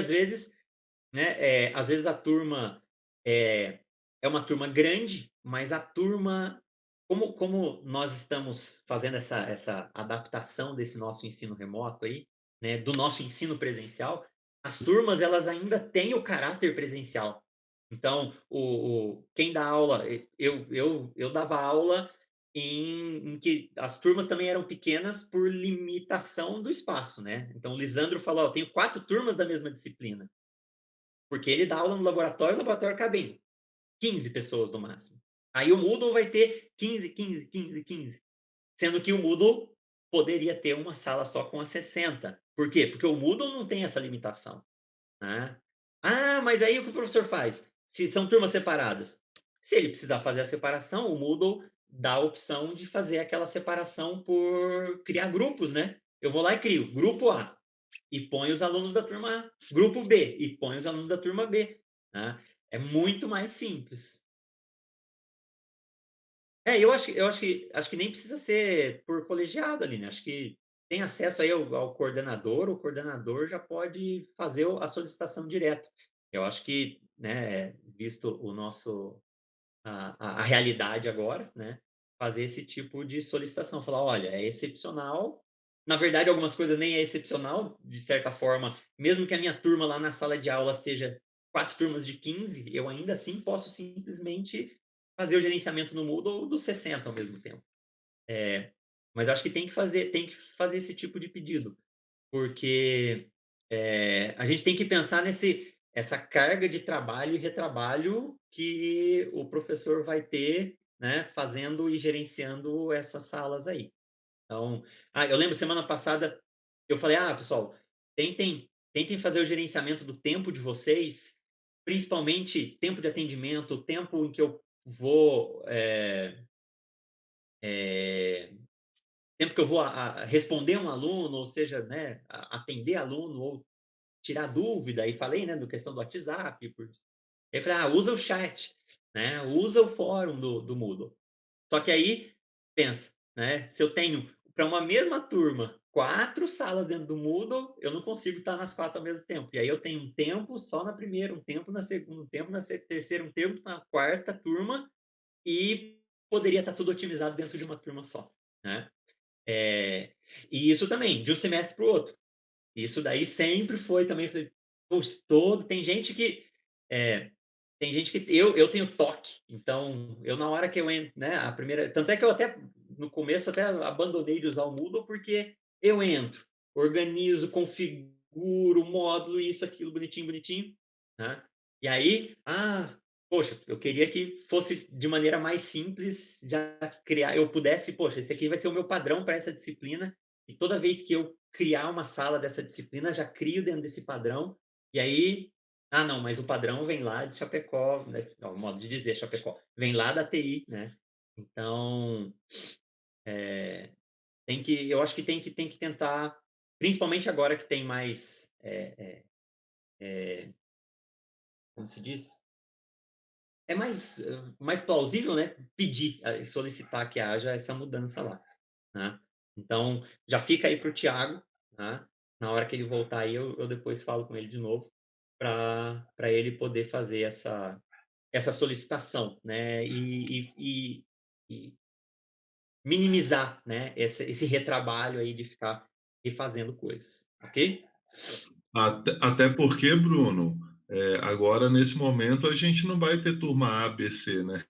né, às vezes a turma é uma turma grande, mas a turma, como nós estamos fazendo essa adaptação desse nosso ensino remoto aí, né, do nosso ensino presencial, as turmas elas ainda têm o caráter presencial. Então, quem dá aula, eu dava aula em que as turmas também eram pequenas por limitação do espaço, né? Então, o Lisandro falou: "Ó, tenho 4 turmas da mesma disciplina", porque ele dá aula no laboratório, o laboratório cabe em 15 pessoas no máximo. Aí o Moodle vai ter 15, 15, 15, 15, sendo que o Moodle poderia ter uma sala só com as 60. Por quê? Porque o Moodle não tem essa limitação, né? Ah, mas aí o que o professor faz? Se são turmas separadas. Se ele precisar fazer a separação, o Moodle dá a opção de fazer aquela separação por criar grupos, né? Eu vou lá e crio grupo A e ponho os alunos da turma A, grupo B e ponho os alunos da turma B, né? É muito mais simples. Eu acho que nem precisa ser por colegiado ali, né? Acho que tem acesso aí ao coordenador, o coordenador já pode fazer a solicitação direto. Eu acho que, né, visto a realidade agora, né, fazer esse tipo de solicitação, falar, olha, é excepcional. Na verdade, algumas coisas nem é excepcional, de certa forma, mesmo que a minha turma lá na sala de aula seja 4 turmas de 15, eu ainda assim posso simplesmente fazer o gerenciamento no Moodle dos 60 ao mesmo tempo. Mas acho que tem que fazer esse tipo de pedido, porque a gente tem que pensar essa carga de trabalho e retrabalho que o professor vai ter, né, fazendo e gerenciando essas salas aí. Então, eu lembro semana passada, eu falei: pessoal, tentem fazer o gerenciamento do tempo de vocês, principalmente tempo de atendimento, tempo em que eu vou, eh, tempo que eu vou responder um aluno, ou seja, né, atender aluno ou tirar dúvida, e falei, né, do questão do WhatsApp. Aí eu falei: usa o chat, né, usa o fórum do Moodle. Só que aí, pensa, né, se eu tenho para uma mesma turma 4 salas dentro do Moodle, eu não consigo estar nas 4 ao mesmo tempo. E aí eu tenho um tempo só na primeira, um tempo na segunda, um tempo na terceira, um tempo na quarta turma, e poderia estar tudo otimizado dentro de uma turma só, né? E isso também, de um semestre para o outro. Isso daí sempre foi também, falei, poxa, é, tem gente que eu tenho toque, então eu na hora que eu entro, né, a primeira, tanto é que eu até no começo até abandonei de usar o Moodle, porque eu entro, organizo, configuro o módulo, isso, aquilo, bonitinho, bonitinho, né? E aí, poxa, eu queria que fosse de maneira mais simples, já criar, eu pudesse, poxa, esse aqui vai ser o meu padrão para essa disciplina, e toda vez que eu criar uma sala dessa disciplina, já crio dentro desse padrão, e aí, não, mas o padrão vem lá de Chapecó, né? Não, o modo de dizer Chapecó, vem lá da TI, né? Então, eu acho que tem que tentar, principalmente agora que tem mais, como se diz? É mais plausível, né? Pedir, solicitar que haja essa mudança lá, né? Então, já fica aí para o Thiago, né? Na hora que ele voltar aí, eu depois falo com ele de novo, para ele poder fazer essa solicitação, né? E minimizar, né? Esse retrabalho aí de ficar refazendo coisas, ok? Até porque, Bruno, agora nesse momento a gente não vai ter turma A, B, C, né?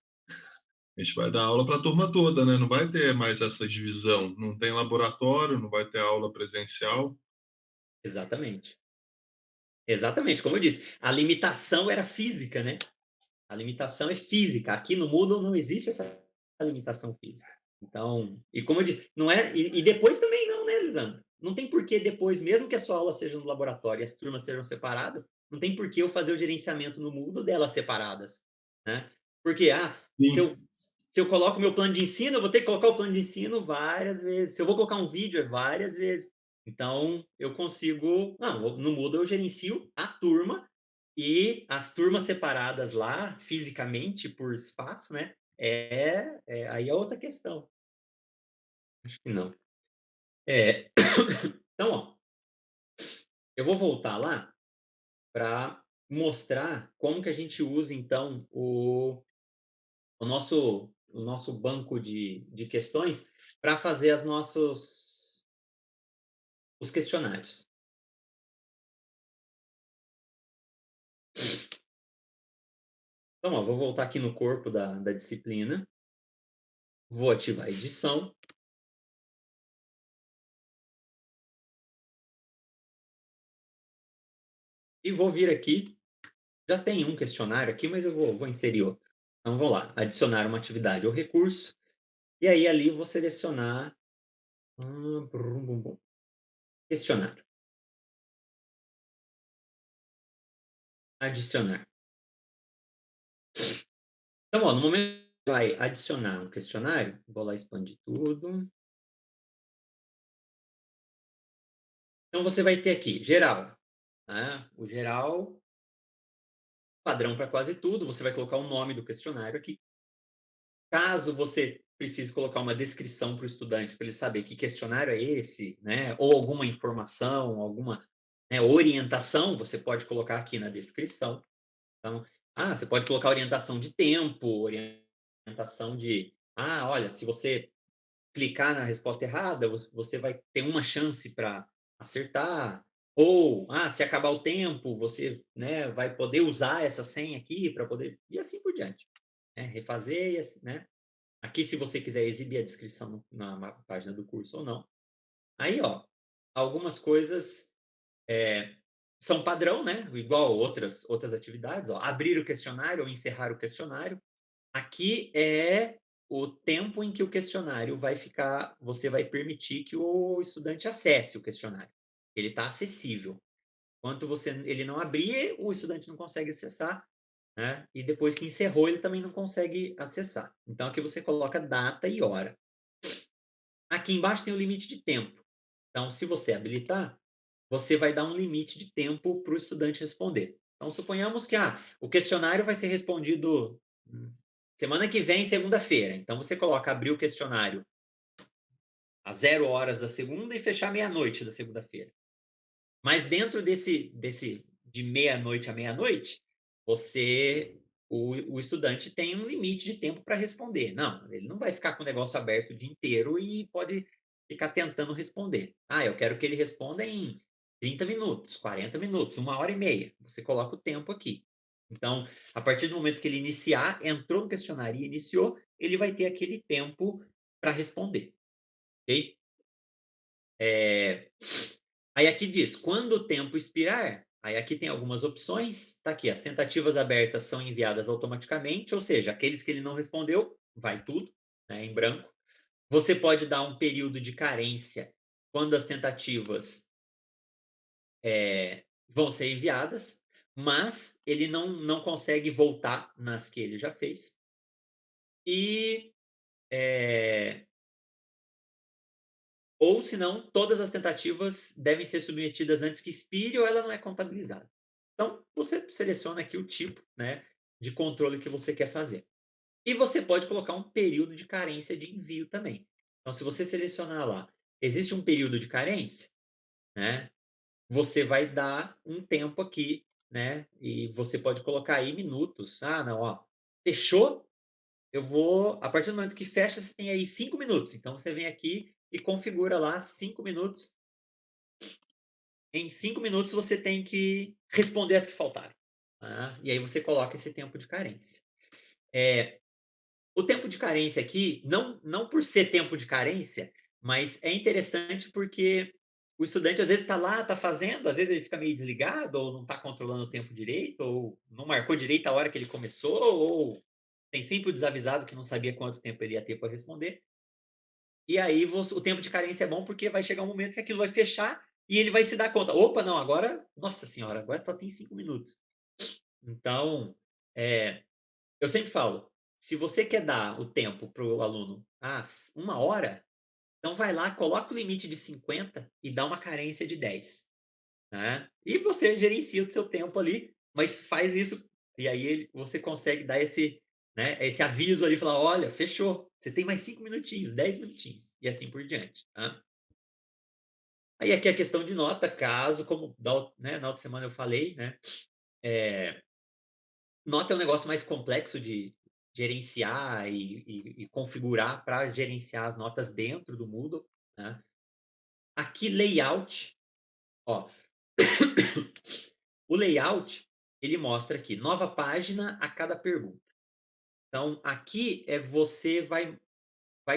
A gente vai dar aula para a turma toda, né? Não vai ter mais essa divisão. Não tem laboratório, não vai ter aula presencial. Exatamente. Exatamente, como eu disse, a limitação era física, né? A limitação é física. Aqui no Moodle não existe essa limitação física. Então, e como eu disse, não é. E depois também não, né, Lisandro? Não tem por que depois, mesmo que a sua aula seja no laboratório e as turmas sejam separadas, não tem por que eu fazer o gerenciamento no Moodle delas separadas, né? Porque, se eu coloco meu plano de ensino, eu vou ter que colocar o plano de ensino várias vezes. Se eu vou colocar um vídeo, é várias vezes. Então, eu consigo. Não, no Moodle eu gerencio a turma e as turmas separadas lá, fisicamente, por espaço, né? Aí é outra questão. Acho que não. Então, ó, Eu vou voltar lá para mostrar como que a gente usa, então, o nosso banco de questões para fazer os questionários. Então, ó, vou voltar aqui no corpo da disciplina, vou ativar a edição. E vou vir aqui, já tem um questionário aqui, mas eu vou inserir outro. Então, vou lá, adicionar uma atividade ou recurso, e aí ali eu vou selecionar brum, bum, bum, questionário. Adicionar. Então, ó, no momento que vai adicionar um questionário, vou lá expandir tudo. Então, você vai ter aqui, geral. Né? O geral, padrão para quase tudo. Você vai colocar o nome do questionário aqui. Caso você precise colocar uma descrição para o estudante, para ele saber que questionário é esse, né? Ou alguma informação, alguma, né, orientação, você pode colocar aqui na descrição. Então, você pode colocar orientação de tempo, orientação de, olha, se você clicar na resposta errada, você vai ter uma chance para acertar. Ou, se acabar o tempo, você, né, vai poder usar essa senha aqui para poder... E assim por diante. Né? Refazer, né? Aqui, se você quiser exibir a descrição na página do curso ou não. Aí, ó, algumas coisas são padrão, né? Igual outras atividades. Ó, abrir o questionário ou encerrar o questionário. Aqui é o tempo em que o questionário vai ficar, você vai permitir que o estudante acesse o questionário. Ele está acessível. Enquanto ele não abrir, o estudante não consegue acessar, né? E depois que encerrou, ele também não consegue acessar. Então, aqui você coloca data e hora. Aqui embaixo tem o limite de tempo. Então, se você habilitar, você vai dar um limite de tempo para o estudante responder. Então, suponhamos que o questionário vai ser respondido semana que vem, segunda-feira. Então, você coloca abrir o questionário às 0 horas da segunda e fechar meia-noite da segunda-feira. Mas dentro desse de meia-noite a meia-noite, o estudante tem um limite de tempo para responder. Não, ele não vai ficar com o negócio aberto o dia inteiro e pode ficar tentando responder. Eu quero que ele responda em 30 minutos, 40 minutos, 1h30. Você coloca o tempo aqui. Então, a partir do momento que ele iniciar, entrou no questionário e iniciou, ele vai ter aquele tempo para responder. Ok? Aí aqui diz, quando o tempo expirar, aí aqui tem algumas opções, está aqui, as tentativas abertas são enviadas automaticamente, ou seja, aqueles que ele não respondeu, vai tudo, né, em branco. Você pode dar um período de carência quando as tentativas vão ser enviadas, mas ele não consegue voltar nas que ele já fez. E ou, se não, todas as tentativas devem ser submetidas antes que expire ou ela não é contabilizada. Então, você seleciona aqui o tipo, né, de controle que você quer fazer. E você pode colocar um período de carência de envio também. Então, se você selecionar lá, existe um período de carência, né, você vai dar um tempo aqui, né, e você pode colocar aí minutos. Não, ó, fechou, a partir do momento que fecha, você tem aí 5 minutos. Então, você vem aqui e configura lá 5 minutos. Em 5 minutos, você tem que responder as que faltaram. Tá? E aí você coloca esse tempo de carência. O tempo de carência aqui, não por ser tempo de carência, mas é interessante porque o estudante às vezes está lá, está fazendo, às vezes ele fica meio desligado, ou não está controlando o tempo direito, ou não marcou direito a hora que ele começou, ou tem sempre o desavisado que não sabia quanto tempo ele ia ter para responder. E aí o tempo de carência é bom porque vai chegar um momento que aquilo vai fechar e ele vai se dar conta. Opa, não, agora, nossa senhora, agora só tem 5 minutos. Então, eu sempre falo, se você quer dar o tempo para o aluno, 1 hora, então vai lá, coloca o limite de 50 e dá uma carência de 10. Né? E você gerencia o seu tempo ali, mas faz isso, e aí você consegue dar esse, né, esse aviso ali, falar, olha, fechou, você tem mais 5 minutinhos, 10 minutinhos, e assim por diante. Tá? Aí aqui a questão de nota, caso, como né, na outra semana eu falei, né? Nota é um negócio mais complexo de gerenciar e configurar para gerenciar as notas dentro do Moodle, né? Aqui, layout, ó. O layout, ele mostra aqui, nova página a cada pergunta. Então, aqui você vai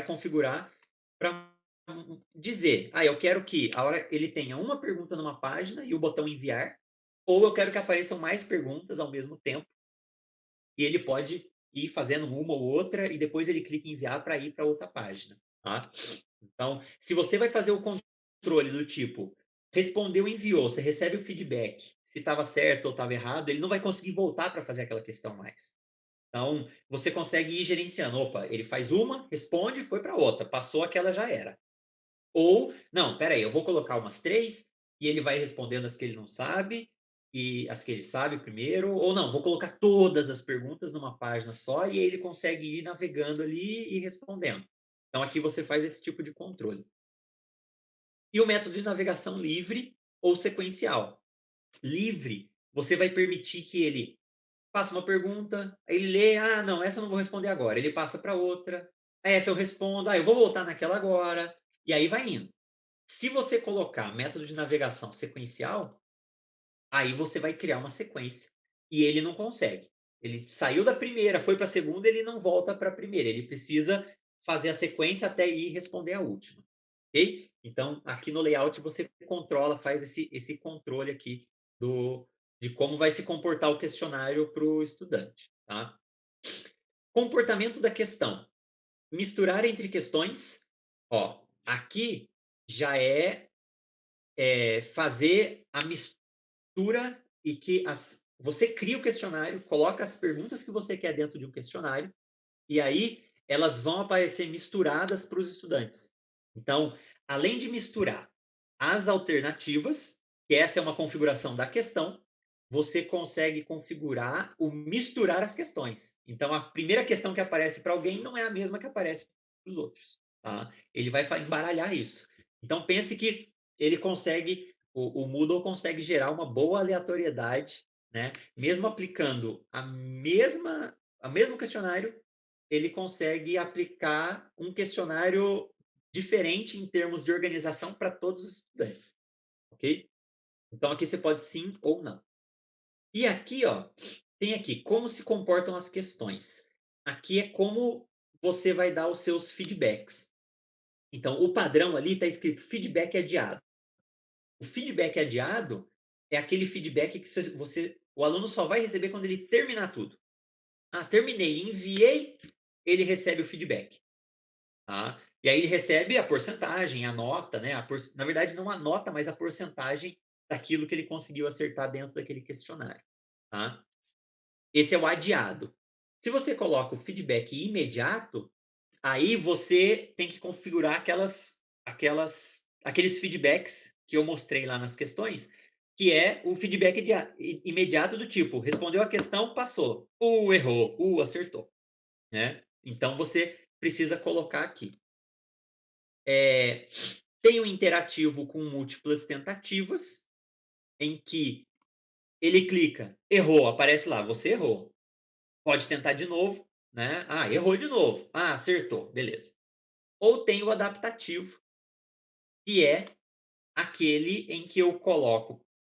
configurar para dizer, eu quero que a hora ele tenha uma pergunta numa página e o botão enviar, ou eu quero que apareçam mais perguntas ao mesmo tempo, e ele pode ir fazendo uma ou outra, e depois ele clica em enviar para ir para outra página, tá? Então, se você vai fazer o controle do tipo, respondeu, enviou, você recebe o feedback, se estava certo ou estava errado, ele não vai conseguir voltar para fazer aquela questão mais. Então, você consegue ir gerenciando. Opa, ele faz uma, responde, foi para outra. Passou aquela, já era. Ou, não, peraí, eu vou colocar umas 3 e ele vai respondendo as que ele não sabe e as que ele sabe primeiro. Ou não, vou colocar todas as perguntas numa página só e aí ele consegue ir navegando ali e respondendo. Então, aqui você faz esse tipo de controle. E o método de navegação livre ou sequencial. Livre, você vai permitir que ele faça uma pergunta, aí ele lê, não, essa eu não vou responder agora. Ele passa para outra, essa eu respondo, eu vou voltar naquela agora, e aí vai indo. Se você colocar método de navegação sequencial, aí você vai criar uma sequência. E ele não consegue. Ele saiu da primeira, foi para a segunda, ele não volta para a primeira. Ele precisa fazer a sequência até ir responder a última. Ok? Então, aqui no layout você controla, faz esse controle aqui de como vai se comportar o questionário para o estudante. Tá? Comportamento da questão. Misturar entre questões. Aqui já é fazer a mistura e que você cria o questionário, coloca as perguntas que você quer dentro de um questionário e aí elas vão aparecer misturadas para os estudantes. Então, além de misturar as alternativas, que essa é uma configuração da questão, você consegue configurar o misturar as questões. Então, a primeira questão que aparece para alguém não é a mesma que aparece para os outros. Tá? Ele vai embaralhar isso. Então, pense que ele consegue, o Moodle consegue gerar uma boa aleatoriedade, né? Mesmo aplicando o mesmo questionário, ele consegue aplicar um questionário diferente em termos de organização para todos os estudantes, ok? Então, aqui você pode sim ou não. E aqui, tem aqui como se comportam as questões. Aqui é como você vai dar os seus feedbacks. Então, o padrão ali está escrito feedback adiado. O feedback adiado é aquele feedback que o aluno só vai receber quando ele terminar tudo. Terminei, enviei, ele recebe o feedback. Tá? E aí ele recebe a porcentagem, a nota, né? Na verdade, não a nota, mas a porcentagem daquilo que ele conseguiu acertar dentro daquele questionário. Tá? Esse é o adiado. Se você coloca o feedback imediato, aí você tem que configurar aqueles feedbacks que eu mostrei lá nas questões, que é o feedback imediato do tipo, respondeu a questão, passou. Errou. Acertou. Né? Então, você precisa colocar aqui. Tem o interativo com múltiplas tentativas, em que ele clica, errou, aparece lá, você errou. Pode tentar de novo, né? Errou de novo. Acertou, beleza. Ou tem o adaptativo, que é aquele em que eu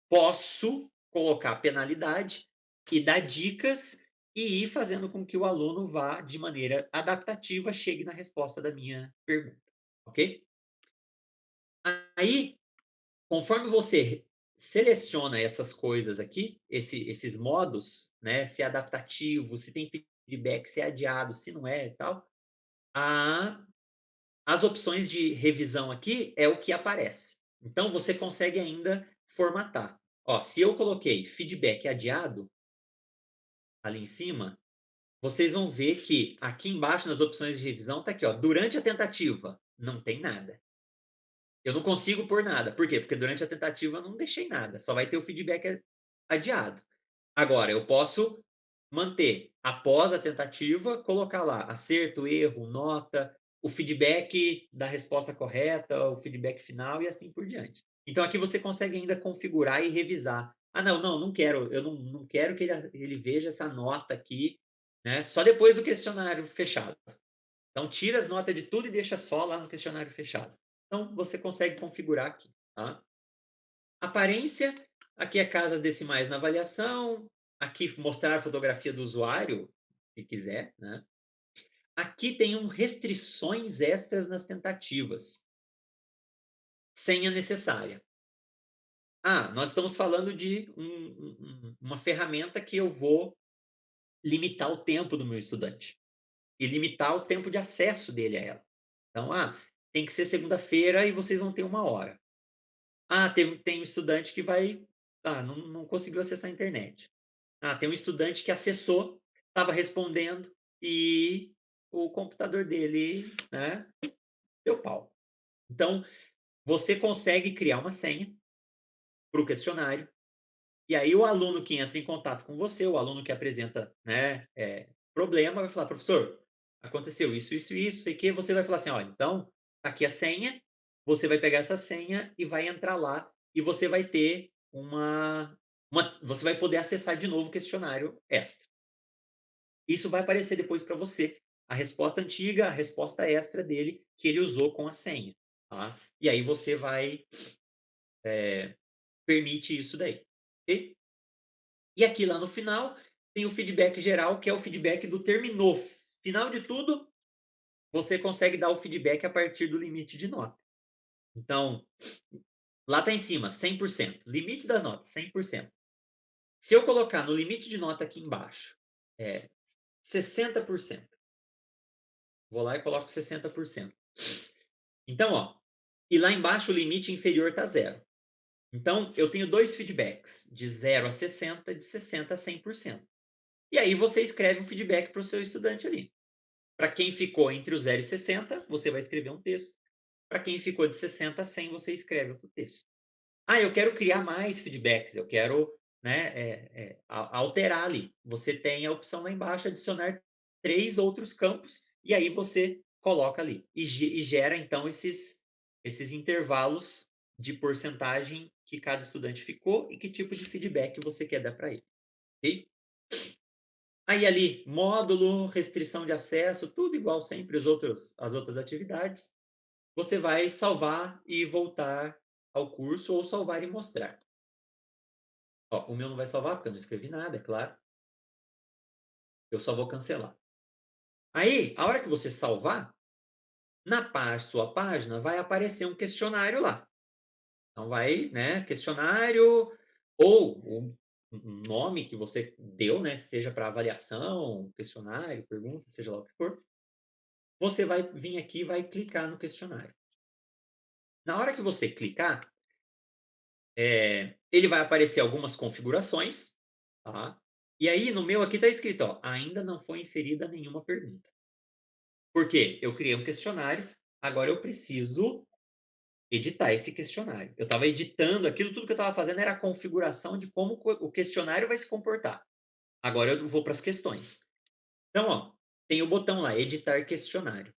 posso colocar penalidade e dar dicas e ir fazendo com que o aluno vá, de maneira adaptativa, chegue na resposta da minha pergunta. Ok? Aí, conforme você seleciona essas coisas aqui, esses modos, né? Se é adaptativo, se tem feedback, se é adiado, se não é e tal, as opções de revisão aqui é o que aparece. Então, você consegue ainda formatar. Se eu coloquei feedback adiado, ali em cima, vocês vão ver que aqui embaixo nas opções de revisão está aqui, durante a tentativa, não tem nada. Eu não consigo pôr nada. Por quê? Porque durante a tentativa eu não deixei nada. Só vai ter o feedback adiado. Agora, eu posso manter, após a tentativa, colocar lá acerto, erro, nota, o feedback da resposta correta, o feedback final e assim por diante. Então aqui você consegue ainda configurar e revisar. Ah, não quero, eu não quero que ele veja essa nota aqui, né, só depois do questionário fechado. Então tira as notas de tudo e deixa só lá no questionário fechado. Então você consegue configurar aqui, tá? Aparência, aqui é casas decimais na avaliação, aqui mostrar a fotografia do usuário, se quiser, né? Aqui tem restrições extras nas tentativas. Senha necessária. Ah, nós estamos falando de uma ferramenta que eu vou limitar o tempo do meu estudante e limitar o tempo de acesso dele a ela. Então, tem que ser segunda-feira e vocês vão ter 1 hora. Tem um estudante que não conseguiu acessar a internet. Tem um estudante que acessou, estava respondendo e o computador dele, né, deu pau. Então, você consegue criar uma senha para o questionário. E aí o aluno que entra em contato com você, o aluno que apresenta, né, problema, vai falar: "Professor, aconteceu isso, isso e isso, sei o quê". Você vai falar assim: "Olha, então, tá aqui a senha", você vai pegar essa senha e vai entrar lá, e você vai ter você vai poder acessar de novo o questionário extra. Isso vai aparecer depois para você, a resposta antiga, a resposta extra dele, que ele usou com a senha, tá. E aí você permite isso daí, ok? E aqui lá no final, tem o feedback geral, que é o feedback do terminou. Final de tudo, você consegue dar o feedback a partir do limite de nota. Então, lá está em cima, 100%. Limite das notas, 100%. Se eu colocar no limite de nota aqui embaixo, 60%. Vou lá e coloco 60%. Então, e lá embaixo o limite inferior está 0. Então, eu tenho 2 feedbacks, de 0 a 60, de 60 a 100%. E aí você escreve um feedback para o seu estudante ali. Para quem ficou entre o 0 e 60, você vai escrever um texto. Para quem ficou de 60 a 100, você escreve outro texto. Eu quero criar mais feedbacks, eu quero, né, alterar ali. Você tem a opção lá embaixo, adicionar 3 outros campos, e aí você coloca ali. E gera, então, esses intervalos de porcentagem que cada estudante ficou e que tipo de feedback você quer dar para ele. Ok? Aí ali, módulo, restrição de acesso, tudo igual sempre as outras atividades. Você vai salvar e voltar ao curso ou salvar e mostrar. O meu não vai salvar porque eu não escrevi nada, é claro. Eu só vou cancelar. Aí, a hora que você salvar, na sua página vai aparecer um questionário lá. Então vai, né, questionário ou um nome que você deu, né, seja para avaliação, questionário, pergunta, seja lá o que for. Você vai vir aqui e vai clicar no questionário. Na hora que você clicar, ele vai aparecer algumas configurações, tá? E aí no meu aqui está escrito, ainda não foi inserida nenhuma pergunta. Por quê? Eu criei um questionário, agora eu preciso editar esse questionário. Eu estava editando aquilo, tudo que eu estava fazendo era a configuração de como o questionário vai se comportar. Agora eu vou para as questões. Então, tem o botão lá, editar questionário.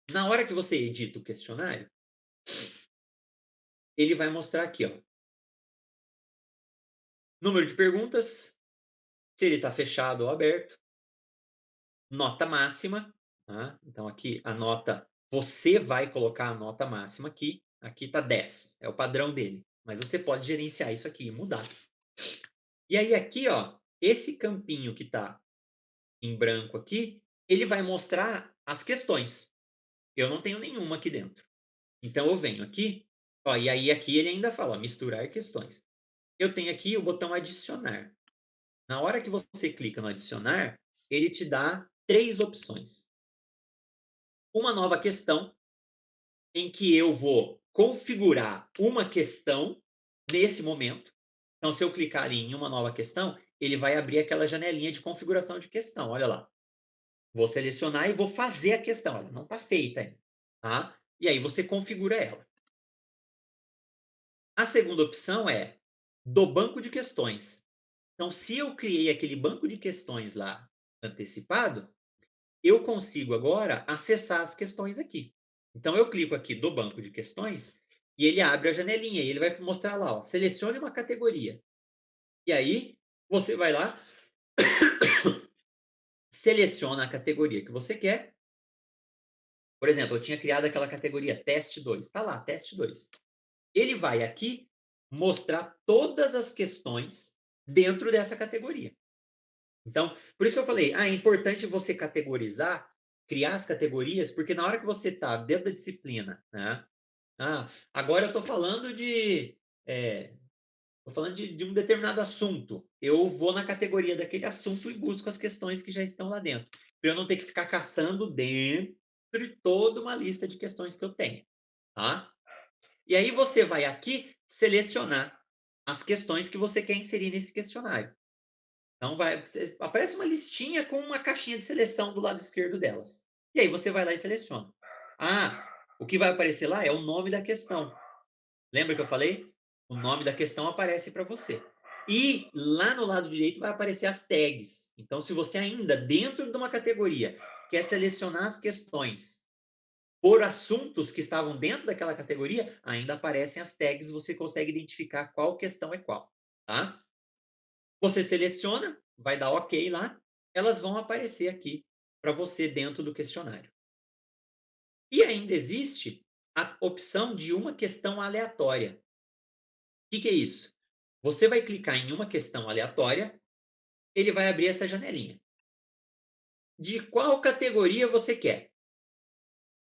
Na hora que você edita o questionário, ele vai mostrar aqui, número de perguntas, se ele está fechado ou aberto, nota máxima, tá? Então aqui a nota, você vai colocar a nota máxima aqui está 10, é o padrão dele, mas você pode gerenciar isso aqui e mudar. E aí aqui, esse campinho que está em branco aqui, ele vai mostrar as questões. Eu não tenho nenhuma aqui dentro. Então eu venho aqui, e aí aqui ele ainda fala, misturar questões. Eu tenho aqui o botão adicionar. Na hora que você clica no adicionar, ele te dá 3 opções. Uma nova questão, em que eu vou configurar uma questão nesse momento. Então, se eu clicar ali em uma nova questão, ele vai abrir aquela janelinha de configuração de questão. Olha lá. Vou selecionar e vou fazer a questão. Ela não está feita ainda. Tá? E aí você configura ela. A segunda opção é do banco de questões. Então, se eu criei aquele banco de questões lá antecipado, eu consigo agora acessar as questões aqui. Então, eu clico aqui do banco de questões e ele abre a janelinha e ele vai mostrar lá, ó, selecione uma categoria. E aí você vai lá, seleciona a categoria que você quer. Por exemplo, eu tinha criado aquela categoria teste 2. Tá lá, teste 2. Ele vai aqui mostrar todas as questões dentro dessa categoria. Então, por isso que eu falei, é importante você categorizar, criar as categorias, porque na hora que você está dentro da disciplina, né? Agora eu estou falando de um determinado assunto. Eu vou na categoria daquele assunto e busco as questões que já estão lá dentro, para eu não ter que ficar caçando dentro de toda uma lista de questões que eu tenho, tá? E aí você vai aqui selecionar as questões que você quer inserir nesse questionário. Então aparece uma listinha com uma caixinha de seleção do lado esquerdo delas. E aí você vai lá e seleciona. O que vai aparecer lá é o nome da questão. Lembra que eu falei? O nome da questão aparece para você. E lá no lado direito vai aparecer as tags. Então, se você ainda, dentro de uma categoria, quer selecionar as questões por assuntos que estavam dentro daquela categoria, ainda aparecem as tags, você consegue identificar qual questão é qual, tá? Você seleciona, vai dar OK lá, elas vão aparecer aqui para você dentro do questionário. E ainda existe a opção de uma questão aleatória. O que é isso? Você vai clicar em uma questão aleatória, ele vai abrir essa janelinha. De qual categoria você quer?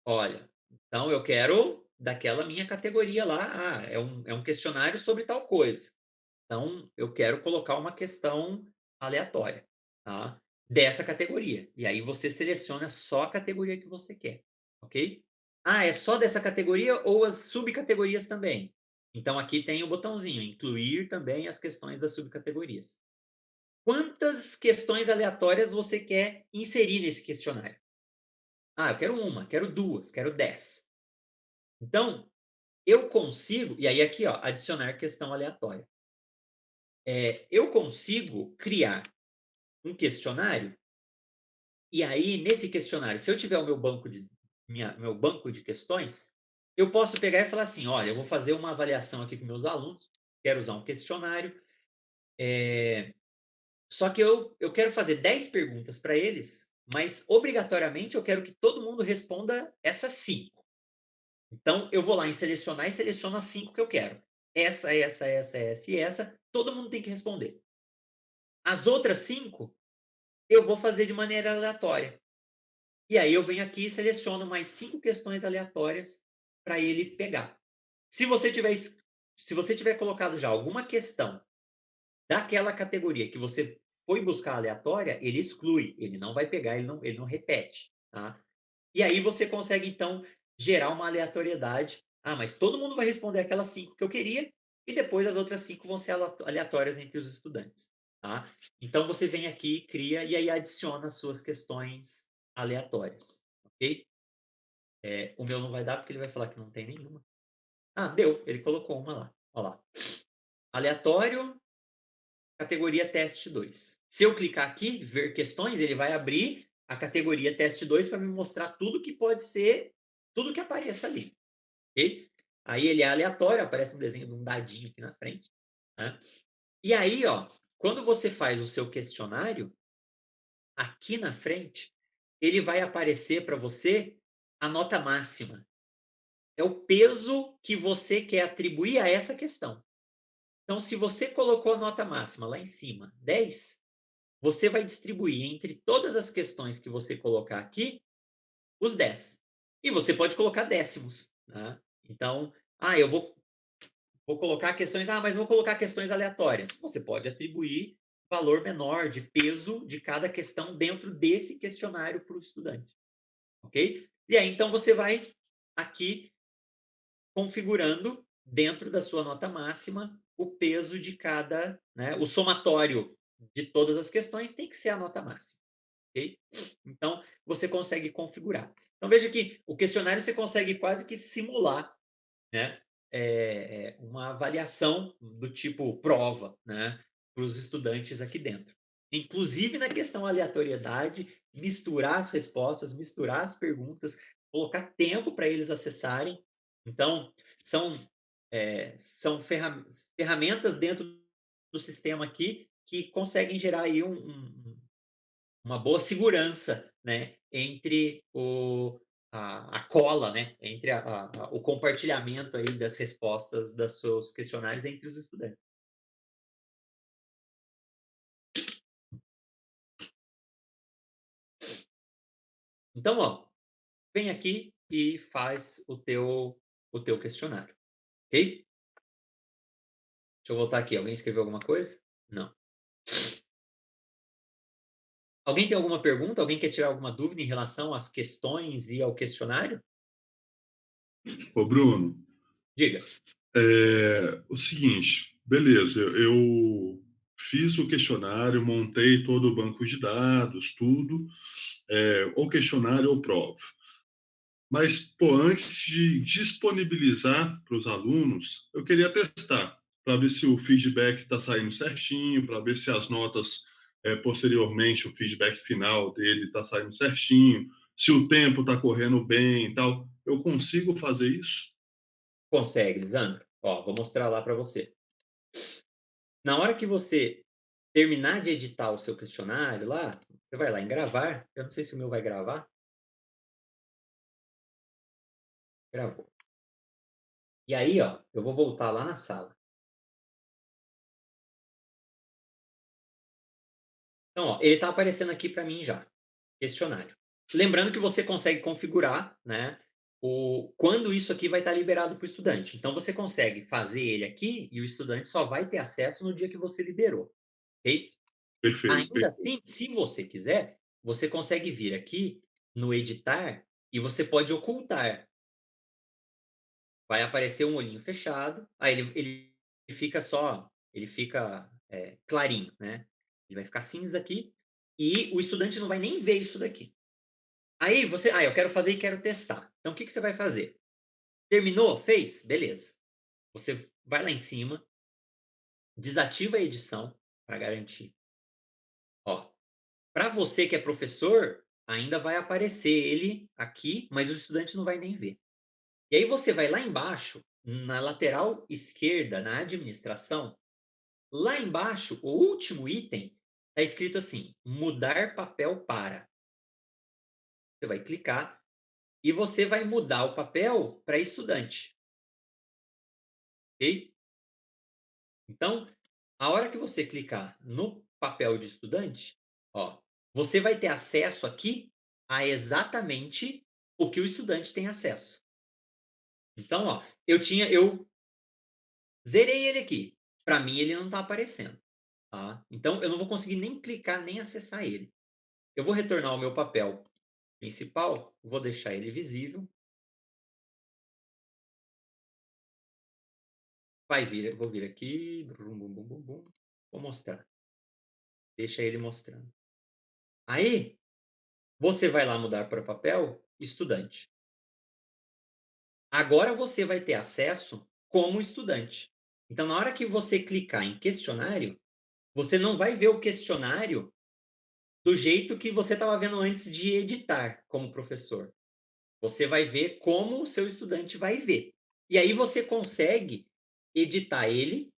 Olha, então eu quero daquela minha categoria lá. É um questionário sobre tal coisa. Então, eu quero colocar uma questão aleatória, tá? Dessa categoria. E aí você seleciona só a categoria que você quer, ok? É só dessa categoria ou as subcategorias também? Então, aqui tem o botãozinho, incluir também as questões das subcategorias. Quantas questões aleatórias você quer inserir nesse questionário? Eu quero uma, quero duas, quero 10. Então, eu consigo, e aí aqui, ó, adicionar questão aleatória. Eu consigo criar um questionário, e aí, nesse questionário, se eu tiver o meu banco de questões, eu posso pegar e falar assim, olha, eu vou fazer uma avaliação aqui com meus alunos, quero usar um questionário, só que eu quero fazer 10 perguntas para eles, mas obrigatoriamente eu quero que todo mundo responda essas 5. Então, eu vou lá em selecionar e seleciono as 5 que eu quero. Essa e essa, todo mundo tem que responder. As outras 5, eu vou fazer de maneira aleatória. E aí eu venho aqui e seleciono mais 5 questões aleatórias para ele pegar. Se você tiver colocado já alguma questão daquela categoria que você foi buscar aleatória, ele exclui, ele não vai pegar, ele não repete, tá? E aí você consegue, então, gerar uma aleatoriedade. Mas todo mundo vai responder aquelas 5 que eu queria, e depois as outras 5 vão ser aleatórias entre os estudantes, tá? Então você vem aqui, cria, e aí adiciona as suas questões aleatórias, ok? O meu não vai dar, porque ele vai falar que não tem nenhuma. Deu, ele colocou uma lá, olha lá. Aleatório, categoria teste 2. Se eu clicar aqui, ver questões, ele vai abrir a categoria teste 2 para me mostrar tudo que pode ser, tudo que apareça ali, ok? Aí ele é aleatório, aparece um desenho de um dadinho aqui na frente, né? E aí, ó, quando você faz o seu questionário, aqui na frente, ele vai aparecer para você a nota máxima. É o peso que você quer atribuir a essa questão. Então, se você colocou a nota máxima lá em cima, 10, você vai distribuir entre todas as questões que você colocar aqui, os 10. E você pode colocar décimos, né? Então, eu vou colocar questões, mas vou colocar questões aleatórias. Você pode atribuir valor menor de peso de cada questão dentro desse questionário para o estudante, ok? E aí, então, você vai aqui configurando dentro da sua nota máxima o peso de cada, né, o somatório de todas as questões tem que ser a nota máxima, ok? Então, você consegue configurar. Então, veja que o questionário você consegue quase que simular, né, uma avaliação do tipo prova, né, para os estudantes aqui dentro. Inclusive na questão aleatoriedade, misturar as respostas, misturar as perguntas, colocar tempo para eles acessarem, Então, são ferramentas dentro do sistema aqui que conseguem gerar aí uma boa segurança, né, entre a cola, né, entre o compartilhamento aí das respostas dos seus questionários entre os estudantes. Então, ó, vem aqui e faz o teu questionário, ok? Deixa eu voltar aqui. Alguém escreveu alguma coisa? Não. Alguém tem alguma pergunta? Alguém quer tirar alguma dúvida em relação às questões e ao questionário? Ô, Bruno, Diga. o seguinte, beleza, eu fiz o questionário, montei todo o banco de dados, tudo, ou questionário ou prova. Mas, pô, antes de disponibilizar para os alunos, eu queria testar, para ver se o feedback está saindo certinho, para ver se as notas, posteriormente, o feedback final dele está saindo certinho, se o tempo está correndo bem e tal. Eu consigo fazer isso? Consegue, Lisandro. Ó, vou mostrar lá para você. Na hora que você terminar de editar o seu questionário lá, você vai lá em gravar. Eu não sei se o meu vai gravar. Gravou. E aí, ó, eu vou voltar lá na sala. Então, ó, ele está aparecendo aqui para mim já, questionário. Lembrando que você consegue configurar, né, quando isso aqui vai estar liberado para o estudante. Então, você consegue fazer ele aqui e o estudante só vai ter acesso no dia que você liberou, ok? Perfeito, Ainda perfeito. assim, se você quiser, você consegue vir aqui no editar e você pode ocultar. Vai aparecer um olhinho fechado, aí ele fica só, ele fica clarinho, né? Ele vai ficar cinza aqui e o estudante não vai nem ver isso daqui. Aí você, eu quero fazer e quero testar. Então o que que você vai fazer? Terminou? Fez? Beleza. Você vai lá em cima, desativa a edição para garantir. Ó, para você que é professor, ainda vai aparecer ele aqui, mas o estudante não vai nem ver. E aí você vai lá embaixo, na lateral esquerda, na administração, lá embaixo, o último item, está escrito assim: mudar papel para. Você vai clicar e você vai mudar o papel para estudante. Ok? Então, a hora que você clicar no papel de estudante, ó, você vai ter acesso aqui a exatamente o que o estudante tem acesso. Então, ó, eu zerei ele aqui. Para mim, ele não está aparecendo. Tá? Então, eu não vou conseguir nem clicar, nem acessar ele. Eu vou retornar ao meu papel principal, vou deixar ele visível. Vou vir aqui, brum, bum, bum, bum, bum, vou mostrar. Deixa ele mostrando. Aí, você vai lá mudar para papel estudante. Agora você vai ter acesso como estudante. Então, na hora que você clicar em questionário, você não vai ver o questionário do jeito que você estava vendo antes de editar como professor. Você vai ver como o seu estudante vai ver. E aí você consegue editar ele,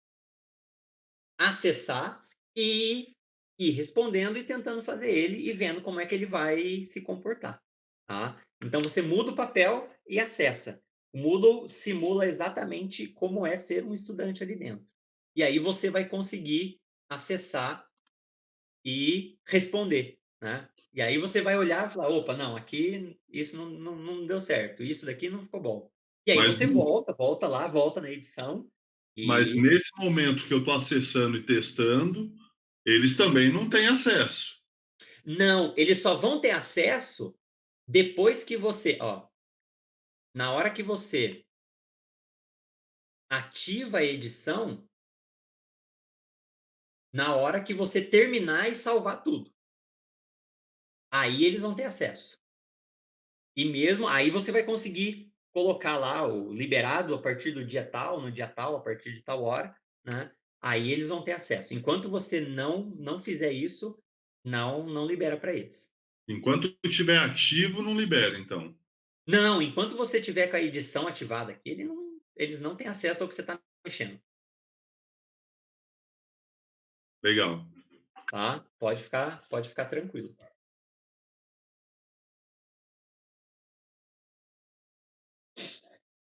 acessar e ir respondendo e tentando fazer ele e vendo como é que ele vai se comportar, tá? Então você muda o papel e acessa. O Moodle simula exatamente como é ser um estudante ali dentro. E aí você vai conseguir acessar e responder, né? E aí você vai olhar e falar, opa, não, aqui isso não deu certo, isso daqui não ficou bom. E aí Mas, você volta lá, volta na edição mas e nesse momento que eu estou acessando e testando, eles também não têm acesso. não, eles só vão ter acesso depois que você, ó, na hora que você ativa a edição, na hora que você terminar e salvar tudo. Aí eles vão ter acesso. E mesmo aí você vai conseguir colocar lá o liberado a partir do dia tal, no dia tal, a partir de tal hora, né? Aí eles vão ter acesso. Enquanto você não fizer isso, não libera para eles. Enquanto estiver ativo, não libera, então. Não, enquanto você tiver com a edição ativada aqui, eles não têm acesso ao que você está mexendo, Legal. tá? Pode ficar tranquilo.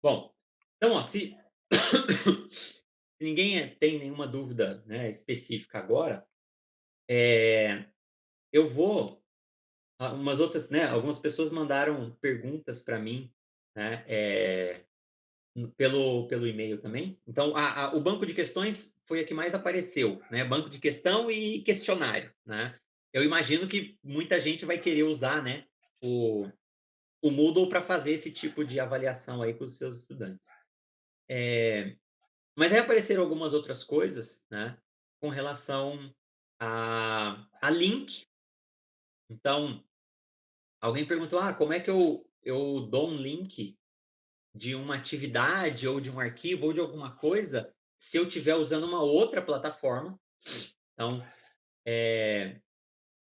Bom, então, ó, se ninguém tem nenhuma dúvida, né, específica agora, eu vou umas outras, né, algumas pessoas mandaram perguntas para mim, né, pelo e-mail também. Então, o banco de questões foi a que mais apareceu, né? Banco de questão e questionário, né? Eu imagino que muita gente vai querer usar, né, o, o Moodle para fazer esse tipo de avaliação aí com os seus estudantes. Mas aí apareceram algumas outras coisas, né, com relação a link. Então, alguém perguntou, como é que eu dou um link de uma atividade ou de um arquivo ou de alguma coisa se eu estiver usando uma outra plataforma. Então,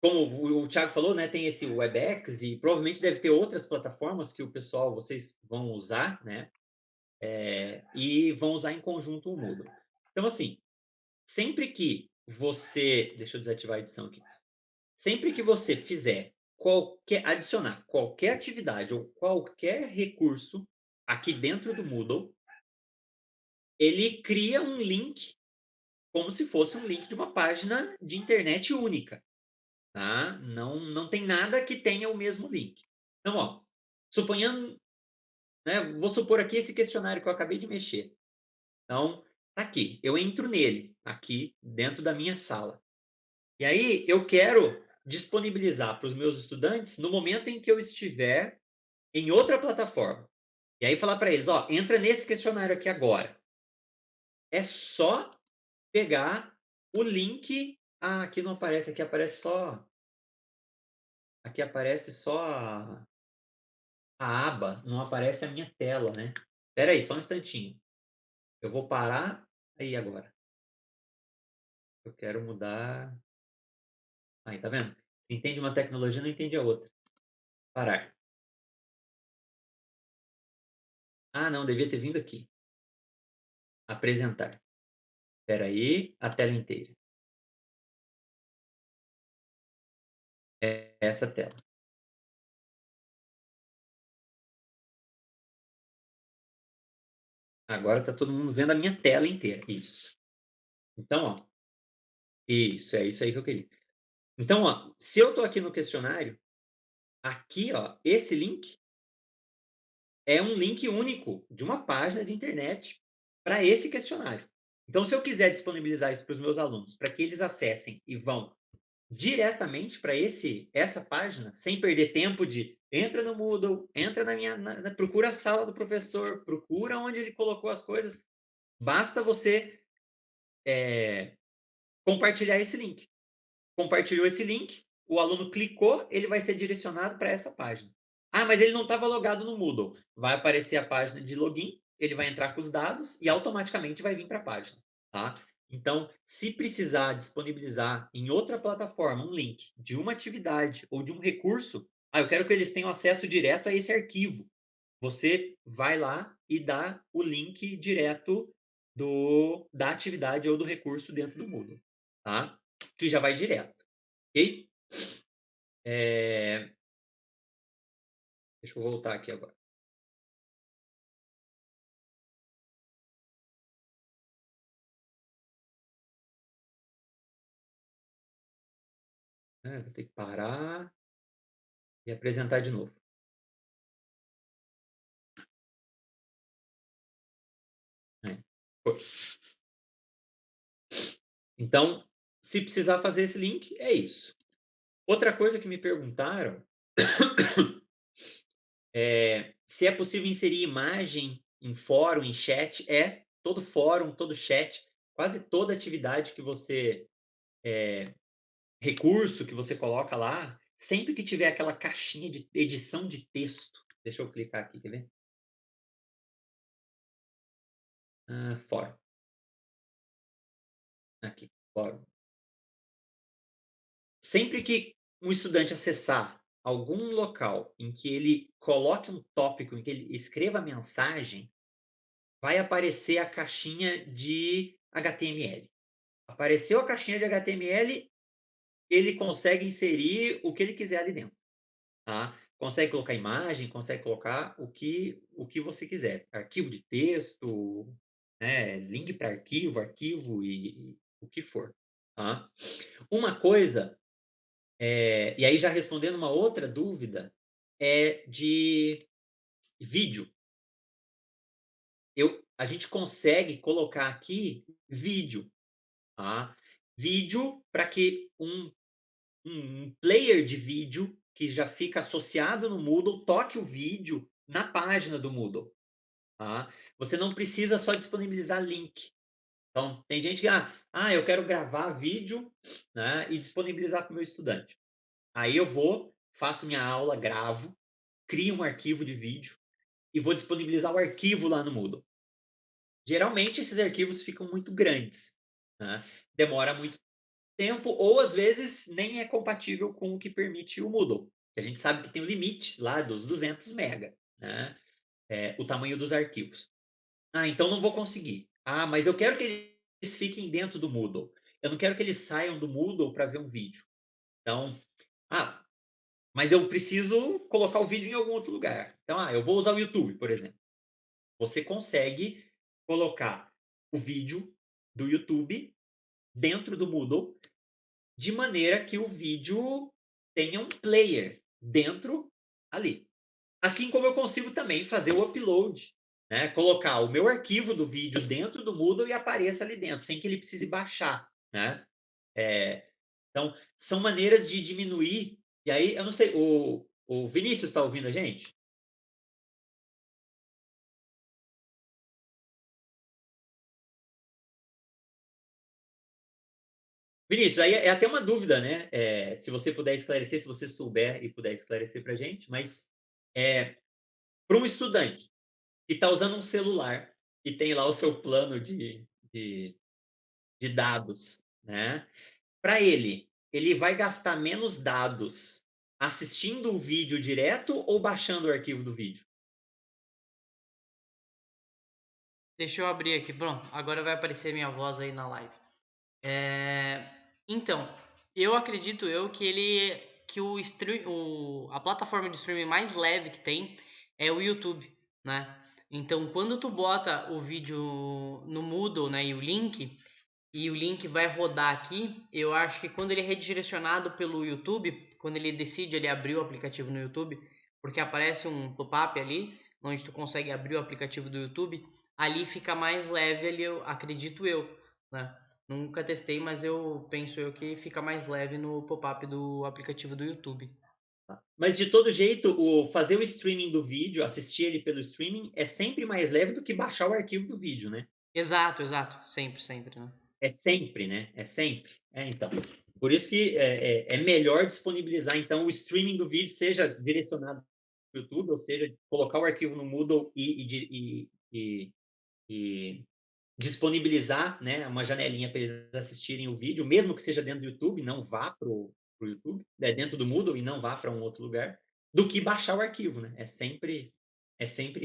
como o Thiago falou, né, tem esse WebEx e provavelmente deve ter outras plataformas que o pessoal, vocês vão usar, né, e vão usar em conjunto o Moodle. Então, assim, sempre que você... Deixa eu desativar a edição aqui. Sempre que você fizer adicionar qualquer atividade ou qualquer recurso aqui dentro do Moodle, ele cria um link como se fosse um link de uma página de internet única, tá? Não tem nada que tenha o mesmo link. Então, ó, suponhando, né, vou supor aqui esse questionário que eu acabei de mexer. Então, tá aqui, eu entro nele, aqui dentro da minha sala. E aí eu quero disponibilizar para os meus estudantes no momento em que eu estiver em outra plataforma. E aí falar para eles, ó, entra nesse questionário aqui agora. É só pegar o link. Aqui não aparece, aqui aparece só. Aqui aparece só a aba, não aparece a minha tela, né? Espera aí, só um instantinho. Eu vou parar aí agora. Eu quero mudar. Aí, tá vendo? Você entende uma tecnologia, não entende a outra. Parar. Não, devia ter vindo aqui. Apresentar. Espera aí, a tela inteira. É essa tela. Agora está todo mundo vendo a minha tela inteira. Isso. Então, ó. Isso, é isso aí que eu queria. Então, ó, se eu estou aqui no questionário, aqui, ó, esse link é um link único de uma página de internet para esse questionário. Então, se eu quiser disponibilizar isso para os meus alunos, para que eles acessem e vão diretamente para essa página, sem perder tempo de entra no Moodle, entra procura a sala do professor, procura onde ele colocou as coisas, basta você compartilhar esse link. Compartilhou esse link, o aluno clicou, ele vai ser direcionado para essa página. Mas ele não estava logado no Moodle. Vai aparecer a página de login, ele vai entrar com os dados e automaticamente vai vir para a página. Tá? Então, se precisar disponibilizar em outra plataforma um link de uma atividade ou de um recurso, eu quero que eles tenham acesso direto a esse arquivo. Você vai lá e dá o link direto da atividade ou do recurso dentro do Moodle. Tá? Que já vai direto. Ok? Deixa eu voltar aqui agora. Vou ter que parar e apresentar de novo. Então, se precisar fazer esse link, é isso. Outra coisa que me perguntaram é se é possível inserir imagem em fórum, em chat. Todo fórum, todo chat, quase toda atividade que você... recurso que você coloca lá, sempre que tiver aquela caixinha de edição de texto... Deixa eu clicar aqui, quer ver? Fórum. Aqui, fórum. Sempre que um estudante acessar algum local em que ele coloque um tópico, em que ele escreva a mensagem, vai aparecer a caixinha de HTML. Apareceu a caixinha de HTML, ele consegue inserir o que ele quiser ali dentro, tá? Consegue colocar imagem, consegue colocar o que você quiser. Arquivo de texto, né, link para arquivo e o que for, tá? Uma coisa, e aí já respondendo uma outra dúvida, é de vídeo. A gente consegue colocar aqui vídeo, tá? Vídeo para que um player de vídeo que já fica associado no Moodle toque o vídeo na página do Moodle, tá? Você não precisa só disponibilizar link. Então, tem gente que, eu quero gravar vídeo, né, e disponibilizar para o meu estudante. Aí eu vou, faço minha aula, gravo, crio um arquivo de vídeo e vou disponibilizar o arquivo lá no Moodle. Geralmente, esses arquivos ficam muito grandes, né? Demora muito tempo ou, às vezes, nem é compatível com o que permite o Moodle. A gente sabe que tem o limite lá dos 200 mega, né? O tamanho dos arquivos. Então não vou conseguir. Mas eu quero que eles fiquem dentro do Moodle. Eu não quero que eles saiam do Moodle para ver um vídeo. Então, mas eu preciso colocar o vídeo em algum outro lugar. Então, eu vou usar o YouTube, por exemplo. Você consegue colocar o vídeo do YouTube dentro do Moodle, de maneira que o vídeo tenha um player dentro ali. Assim como eu consigo também fazer o upload, né? Colocar o meu arquivo do vídeo dentro do Moodle e apareça ali dentro, sem que ele precise baixar, né? Então, são maneiras de diminuir. E aí, eu não sei, o Vinícius está ouvindo a gente? Vinícius, aí é até uma dúvida, né? Se você puder esclarecer, se você souber e puder esclarecer para a gente, mas para um estudante que está usando um celular e tem lá o seu plano de dados, né? Para ele vai gastar menos dados assistindo o vídeo direto ou baixando o arquivo do vídeo? Deixa eu abrir aqui, pronto. Agora vai aparecer minha voz aí na live. Então, eu acredito que a plataforma de streaming mais leve que tem é o YouTube, né? Então, quando tu bota o vídeo no Moodle, né, e o link vai rodar aqui, eu acho que quando ele é redirecionado pelo YouTube, quando ele decide ele abrir o aplicativo no YouTube, porque aparece um pop-up ali, onde tu consegue abrir o aplicativo do YouTube, ali fica mais leve, ali, acredito eu, né? Nunca testei, mas eu penso que fica mais leve no pop-up do aplicativo do YouTube. Mas de todo jeito, fazer o streaming do vídeo, assistir ele pelo streaming, é sempre mais leve do que baixar o arquivo do vídeo, né? Exato. Sempre, né? É sempre, né? É sempre. Então. Por isso que é melhor disponibilizar, então, o streaming do vídeo, seja direcionado para o YouTube, ou seja, colocar o arquivo no Moodle e disponibilizar, né, uma janelinha para eles assistirem o vídeo, mesmo que seja dentro do YouTube, não vá para o YouTube, dentro do Moodle e não vá para um outro lugar, do que baixar o arquivo, né? É sempre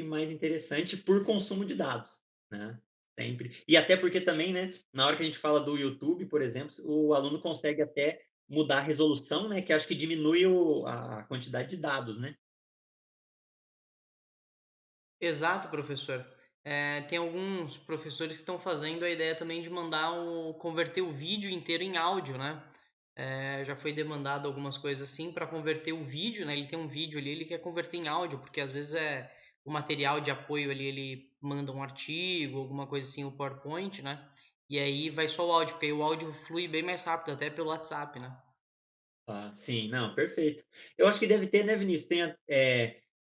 mais interessante por consumo de dados, né? Sempre. E até porque também, né, na hora que a gente fala do YouTube, por exemplo, o aluno consegue até mudar a resolução, né, que acho que diminui a quantidade de dados, né? Exato, professor. Tem alguns professores que estão fazendo a ideia também de converter o vídeo inteiro em áudio, né? Já foi demandado algumas coisas assim para converter o vídeo, né? Ele tem um vídeo ali, ele quer converter em áudio, porque às vezes o material de apoio ali, ele manda um artigo, alguma coisa assim, o PowerPoint, né? E aí vai só o áudio, porque aí o áudio flui bem mais rápido, até pelo WhatsApp, né? Sim, não, perfeito. Eu acho que deve ter, né, Vinícius?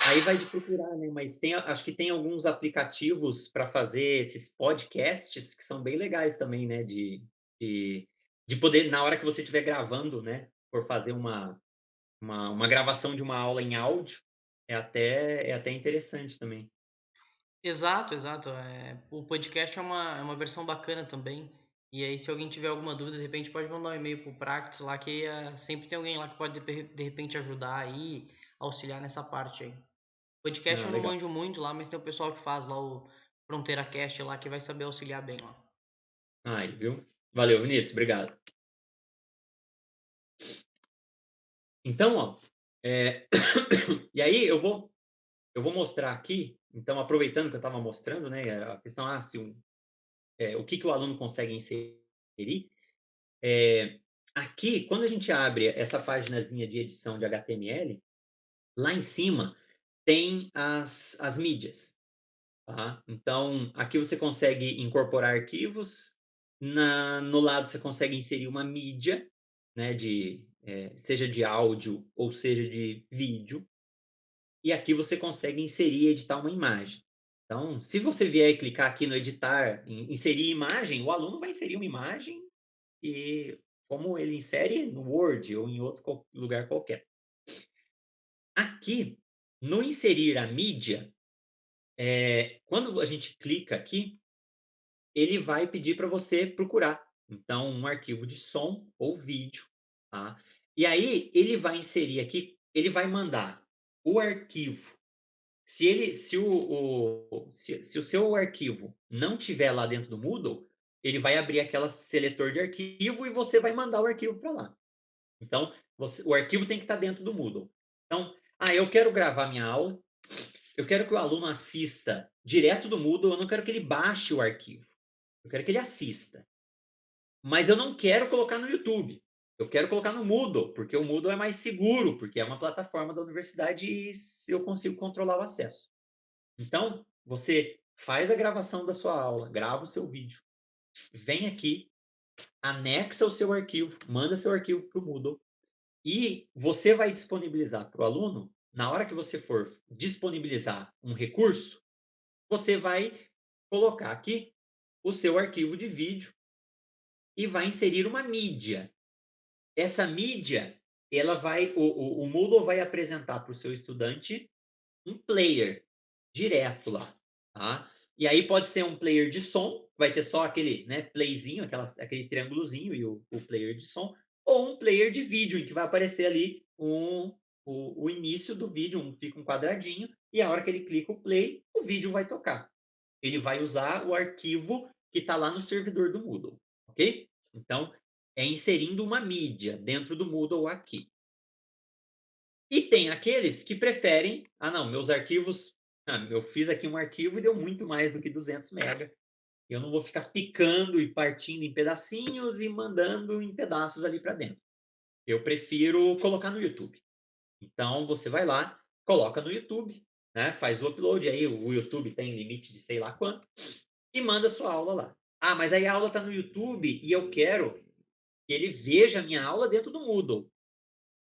Aí vai de procurar, né? Mas acho que tem alguns aplicativos para fazer esses podcasts que são bem legais também, né? De poder, na hora que você estiver gravando, né? Por fazer uma gravação de uma aula em áudio, é até interessante também. Exato. O podcast é uma versão bacana também. E aí, se alguém tiver alguma dúvida, de repente pode mandar um e-mail pro Practice lá, que sempre tem alguém lá que pode de repente ajudar aí, auxiliar nessa parte aí. Podcast Ah, eu não legal. manjo muito lá, mas tem o pessoal que faz lá o Fronteira Cast lá que vai saber auxiliar bem lá. Aí, viu? Valeu, Vinícius, obrigado. Então, ó, e aí eu vou mostrar aqui, então aproveitando que eu estava mostrando, né, a questão, o que o aluno consegue inserir, aqui, quando a gente abre essa paginazinha de edição de HTML, lá em cima tem as mídias, tá? Então, aqui você consegue incorporar arquivos, no lado você consegue inserir uma mídia, né, seja de áudio ou seja de vídeo, e aqui você consegue inserir e editar uma imagem. Então, se você vier e clicar aqui no editar, em inserir imagem, o aluno vai inserir uma imagem e como ele insere no Word ou em outro lugar qualquer. Aqui, no inserir a mídia, quando a gente clica aqui, ele vai pedir para você procurar. Então, um arquivo de som ou vídeo, tá? E aí, ele vai inserir aqui, ele vai mandar o arquivo. Se o seu arquivo não tiver lá dentro do Moodle, ele vai abrir aquela seletor de arquivo e você vai mandar o arquivo para lá. Então, o arquivo tem que estar dentro do Moodle. Então, eu quero gravar minha aula, eu quero que o aluno assista direto do Moodle, eu não quero que ele baixe o arquivo. Eu quero que ele assista. Mas eu não quero colocar no YouTube. Eu quero colocar no Moodle, porque o Moodle é mais seguro, porque é uma plataforma da universidade e eu consigo controlar o acesso. Então, você faz a gravação da sua aula, grava o seu vídeo, vem aqui, anexa o seu arquivo, manda seu arquivo para o Moodle e você vai disponibilizar para o aluno, na hora que você for disponibilizar um recurso, você vai colocar aqui o seu arquivo de vídeo e vai inserir uma mídia. Essa mídia, o Moodle vai apresentar para o seu estudante um player direto lá, tá? E aí pode ser um player de som, vai ter só aquele, né, playzinho, aquele triângulozinho e o player de som, ou um player de vídeo, em que vai aparecer ali o início do vídeo, fica um quadradinho, e a hora que ele clica o play, o vídeo vai tocar. Ele vai usar o arquivo que está lá no servidor do Moodle, ok? Então, é inserindo uma mídia dentro do Moodle aqui. E tem aqueles que preferem, não, meus arquivos, eu fiz aqui um arquivo e deu muito mais do que 200 mega. Eu não vou ficar picando e partindo em pedacinhos e mandando em pedaços ali para dentro. Eu prefiro colocar no YouTube. Então, você vai lá, coloca no YouTube, né, faz o upload, aí o YouTube tem limite de sei lá quanto, e manda sua aula lá. Mas aí a aula está no YouTube e eu quero que ele veja a minha aula dentro do Moodle.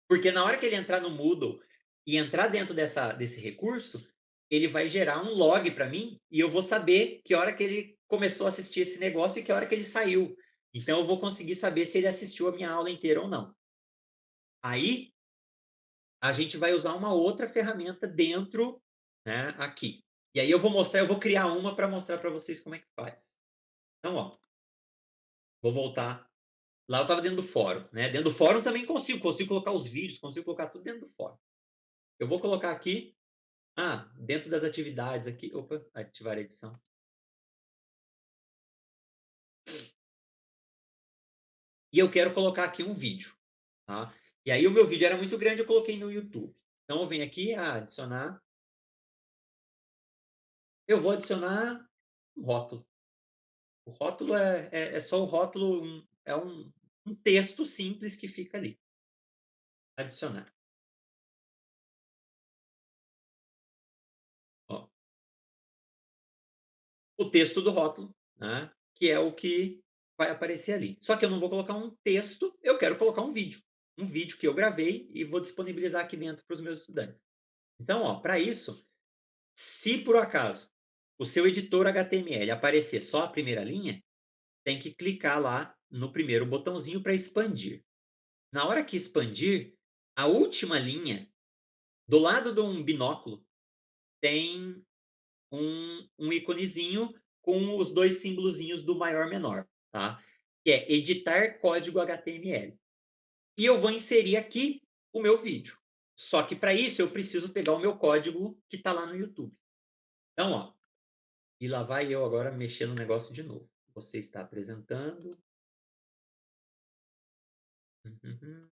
Porque na hora que ele entrar no Moodle e entrar dentro desse recurso, ele vai gerar um log para mim e eu vou saber que hora que ele começou a assistir esse negócio e que hora que ele saiu. Então, eu vou conseguir saber se ele assistiu a minha aula inteira ou não. Aí, a gente vai usar uma outra ferramenta dentro, né, aqui. E aí eu vou criar uma para mostrar para vocês como é que faz. Então, ó, vou voltar. Lá eu estava dentro do fórum, né? Dentro do fórum também consigo colocar os vídeos, consigo colocar tudo dentro do fórum. Eu vou colocar aqui, dentro das atividades aqui, ativar a edição. E eu quero colocar aqui um vídeo, tá? E aí o meu vídeo era muito grande, eu coloquei no YouTube. Então eu venho aqui, adicionar. Eu vou adicionar um rótulo. O rótulo é só o rótulo, é um texto simples que fica ali. Adicionar. Ó. O texto do rótulo, né? Que é o que vai aparecer ali. Só que eu não vou colocar um texto, eu quero colocar um vídeo. Um vídeo que eu gravei e vou disponibilizar aqui dentro para os meus estudantes. Então, para isso, se por acaso o seu editor HTML aparecer só a primeira linha, tem que clicar lá no primeiro botãozinho para expandir. Na hora que expandir, a última linha, do lado de um binóculo, tem um íconezinho com os dois símbolozinhos do maior menor, tá? que é editar código HTML. E eu vou inserir aqui o meu vídeo. Só que para isso eu preciso pegar o meu código que está lá no YouTube. Então, ó, e lá vai eu agora mexer no negócio de novo. Você está apresentando. Uhum.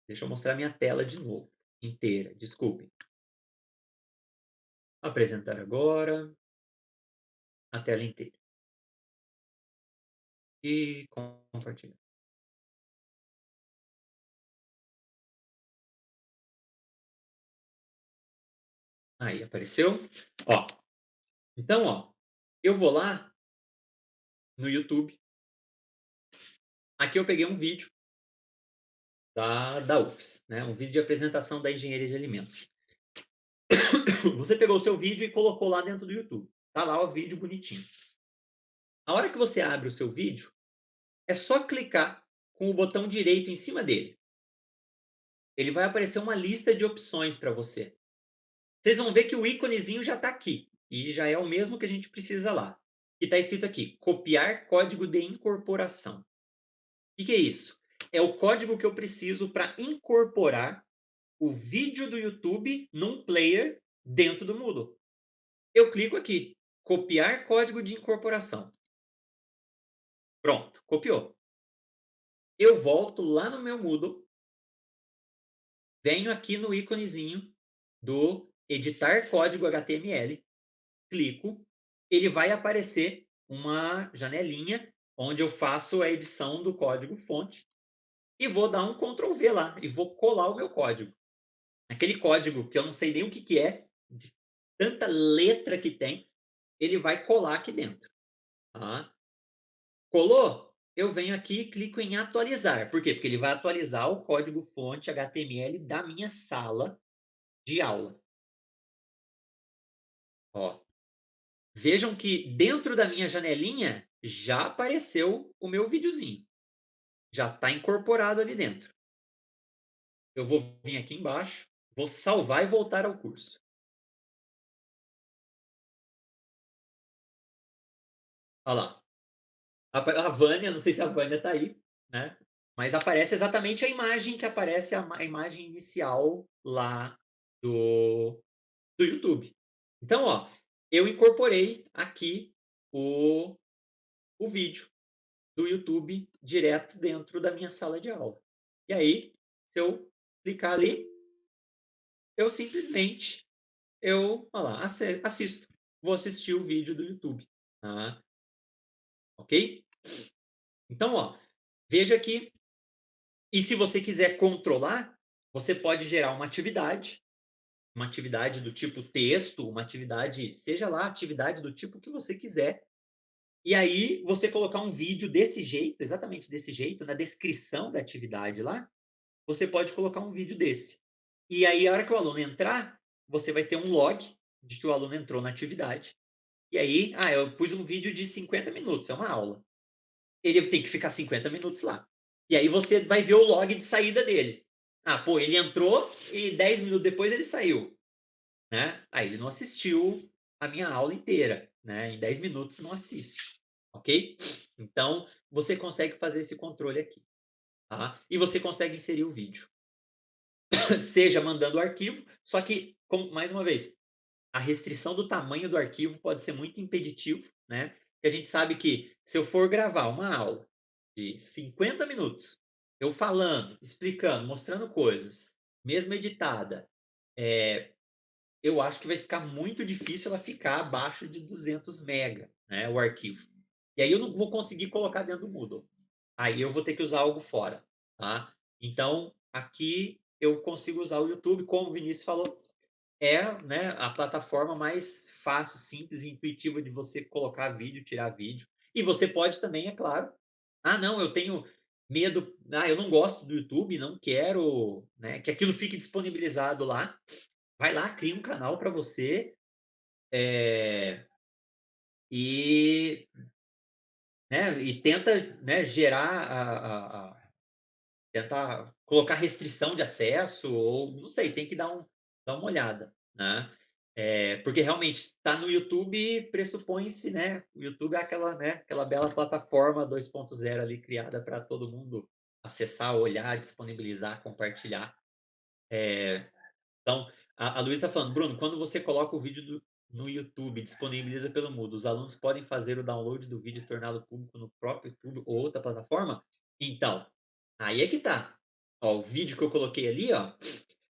Deixa eu mostrar minha tela de novo, inteira, desculpem. Apresentar agora a tela inteira. E compartilhar. Aí, apareceu. Ó, então, ó, eu vou lá no YouTube. Aqui eu peguei um vídeo da UFES, né? Um vídeo de apresentação da engenharia de alimentos. Você pegou o seu vídeo e colocou lá dentro do YouTube. Tá lá o vídeo bonitinho. A hora que você abre o seu vídeo, é só clicar com o botão direito em cima dele. Ele vai aparecer uma lista de opções para você. Vocês vão ver que o íconezinho já está aqui. E já é o mesmo que a gente precisa lá. E está escrito aqui, copiar código de incorporação. O que é isso? É o código que eu preciso para incorporar o vídeo do YouTube num player dentro do Moodle. Eu clico aqui, copiar código de incorporação. Pronto, copiou. Eu volto lá no meu Moodle, venho aqui no íconezinho do editar código HTML, clico, ele vai aparecer uma janelinha onde eu faço a edição do código fonte e vou dar um Ctrl V lá e vou colar o meu código. Aquele código que eu não sei nem o que é, de tanta letra que tem, ele vai colar aqui dentro. Tá? Colou? Eu venho aqui e clico em atualizar. Por quê? Porque ele vai atualizar o código fonte HTML da minha sala de aula. Ó. Vejam que dentro da minha janelinha já apareceu o meu videozinho. Já está incorporado ali dentro. Eu vou vir aqui embaixo, vou salvar e voltar ao curso. Olha lá. A Vânia, não sei se a Vânia está aí, né? Mas aparece exatamente a imagem que aparece, a imagem inicial lá do YouTube. Então, ó, eu incorporei aqui o vídeo do YouTube direto dentro da minha sala de aula. E aí, se eu clicar ali, eu simplesmente, olha lá, assisto. Vou assistir o vídeo do YouTube. Tá? Ok? Então, ó, veja aqui. E se você quiser controlar, você pode gerar uma atividade do tipo texto, uma atividade, seja lá, atividade do tipo que você quiser. E aí, você colocar um vídeo desse jeito, exatamente desse jeito, na descrição da atividade lá, você pode colocar um vídeo desse. E aí, a hora que o aluno entrar, você vai ter um log de que o aluno entrou na atividade. E aí, eu pus um vídeo de 50 minutos, é uma aula. Ele tem que ficar 50 minutos lá. E aí você vai ver o log de saída dele. Ele entrou e 10 minutos depois ele saiu. Né? Aí ele não assistiu a minha aula inteira. Né? Em 10 minutos não assiste. Ok? Então, você consegue fazer esse controle aqui. Tá? E você consegue inserir o vídeo. Seja mandando o arquivo, só que, mais uma vez, a restrição do tamanho do arquivo pode ser muito impeditivo, né? Porque a gente sabe que se eu for gravar uma aula de 50 minutos, eu falando, explicando, mostrando coisas, mesmo editada, eu acho que vai ficar muito difícil ela ficar abaixo de 200 mega, né, o arquivo. E aí eu não vou conseguir colocar dentro do Moodle. Aí eu vou ter que usar algo fora, tá? Então, aqui eu consigo usar o YouTube, como o Vinícius falou, né, a plataforma mais fácil, simples e intuitiva de você colocar vídeo, tirar vídeo. E você pode também, é claro. Não, eu tenho medo. Eu não gosto do YouTube, não quero, né, que aquilo fique disponibilizado lá. Vai lá, cria um canal para você e, né, e tenta, né, gerar tentar colocar restrição de acesso ou não sei, tem que dar uma olhada, né? Porque realmente está no YouTube, pressupõe-se, né? O YouTube é aquela, né, aquela bela plataforma 2.0 ali criada para todo mundo acessar, olhar, disponibilizar, compartilhar. Então, a Luísa está falando, Bruno, quando você coloca o vídeo no YouTube, disponibiliza pelo Moodle, os alunos podem fazer o download do vídeo e torná-lo público no próprio YouTube ou outra plataforma? Então, aí é que tá. Ó, o vídeo que eu coloquei ali, ó,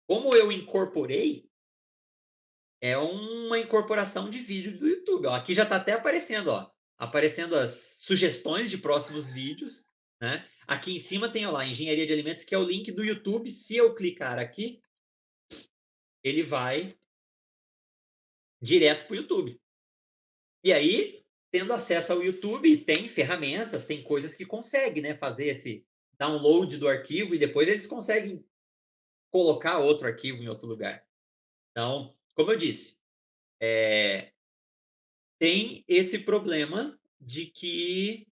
como eu incorporei, é uma incorporação de vídeo do YouTube. Ó, aqui já está até aparecendo, ó, aparecendo as sugestões de próximos vídeos, né? Aqui em cima tem, ó lá, Engenharia de Alimentos, que é o link do YouTube. Se eu clicar aqui, ele vai direto para o YouTube. E aí, tendo acesso ao YouTube, tem ferramentas, tem coisas que consegue, né, fazer esse download do arquivo e depois eles conseguem colocar outro arquivo em outro lugar. Então, como eu disse, tem esse problema de que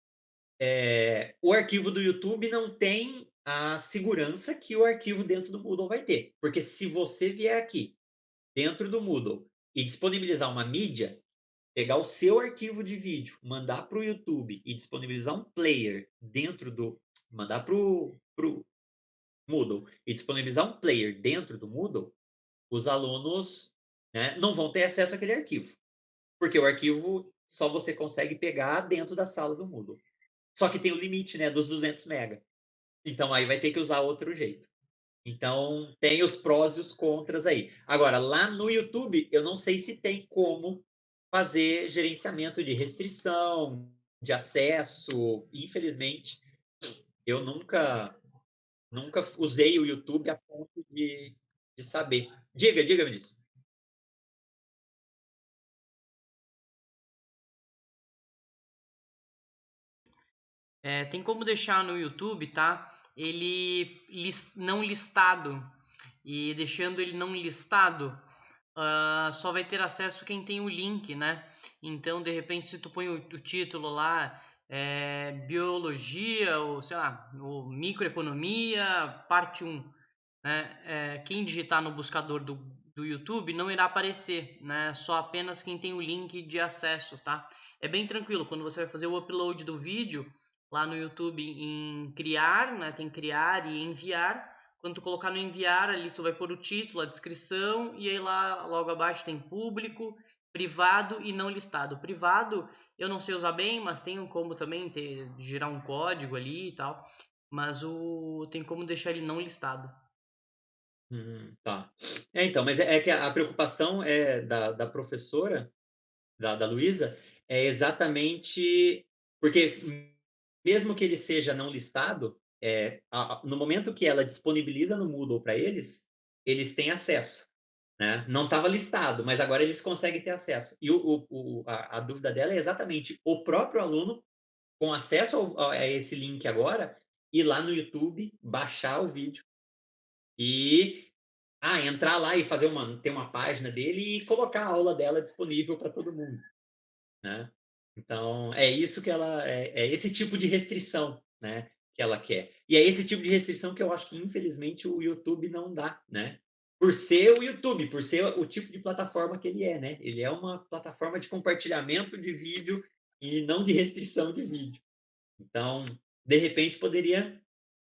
o arquivo do YouTube não tem a segurança que o arquivo dentro do Moodle vai ter. Porque se você vier aqui, dentro do Moodle, e disponibilizar uma mídia, pegar o seu arquivo de vídeo, mandar para o YouTube e disponibilizar um player dentro do... Mandar para o Moodle e disponibilizar um player dentro do Moodle, os alunos, né, não vão ter acesso àquele arquivo. Porque o arquivo só você consegue pegar dentro da sala do Moodle. Só que tem o limite, né, dos 200 MB. Então aí vai ter que usar outro jeito. Então tem os prós e os contras aí. Agora, lá no YouTube, eu não sei se tem como fazer gerenciamento de restrição, de acesso. Infelizmente, eu nunca usei o YouTube a ponto de saber. Diga, Vinícius. Tem como deixar no YouTube, tá? Ele não listado. E deixando ele não listado, só vai ter acesso quem tem o link, né? Então, de repente, se tu põe o título lá, biologia, ou sei lá, ou microeconomia, parte 1, né? Quem digitar no buscador do YouTube não irá aparecer, né? Só apenas quem tem o link de acesso, tá? É bem tranquilo, quando você vai fazer o upload do vídeo lá no YouTube em criar, né? Tem criar e enviar. Quando tu colocar no enviar, ali você vai pôr o título, a descrição, e aí lá logo abaixo tem público, privado e não listado. Privado eu não sei usar bem, mas tem como também gerar um código ali e tal. Mas tem como deixar ele não listado. Tá. Então, mas é que a preocupação da professora, da Luísa, é exatamente porque mesmo que ele seja não listado, no momento que ela disponibiliza no Moodle para eles, eles têm acesso. Né? Não estava listado, mas agora eles conseguem ter acesso. E a dúvida dela é exatamente o próprio aluno, com acesso a esse link agora, ir lá no YouTube, baixar o vídeo e entrar lá e ter uma página dele e colocar a aula dela disponível para todo mundo, né? Então, é isso que ela é esse tipo de restrição, né, que ela quer. E é esse tipo de restrição que eu acho que infelizmente o YouTube não dá, né? Por ser o YouTube, por ser o tipo de plataforma que ele é, né? Ele é uma plataforma de compartilhamento de vídeo e não de restrição de vídeo. Então, de repente poderia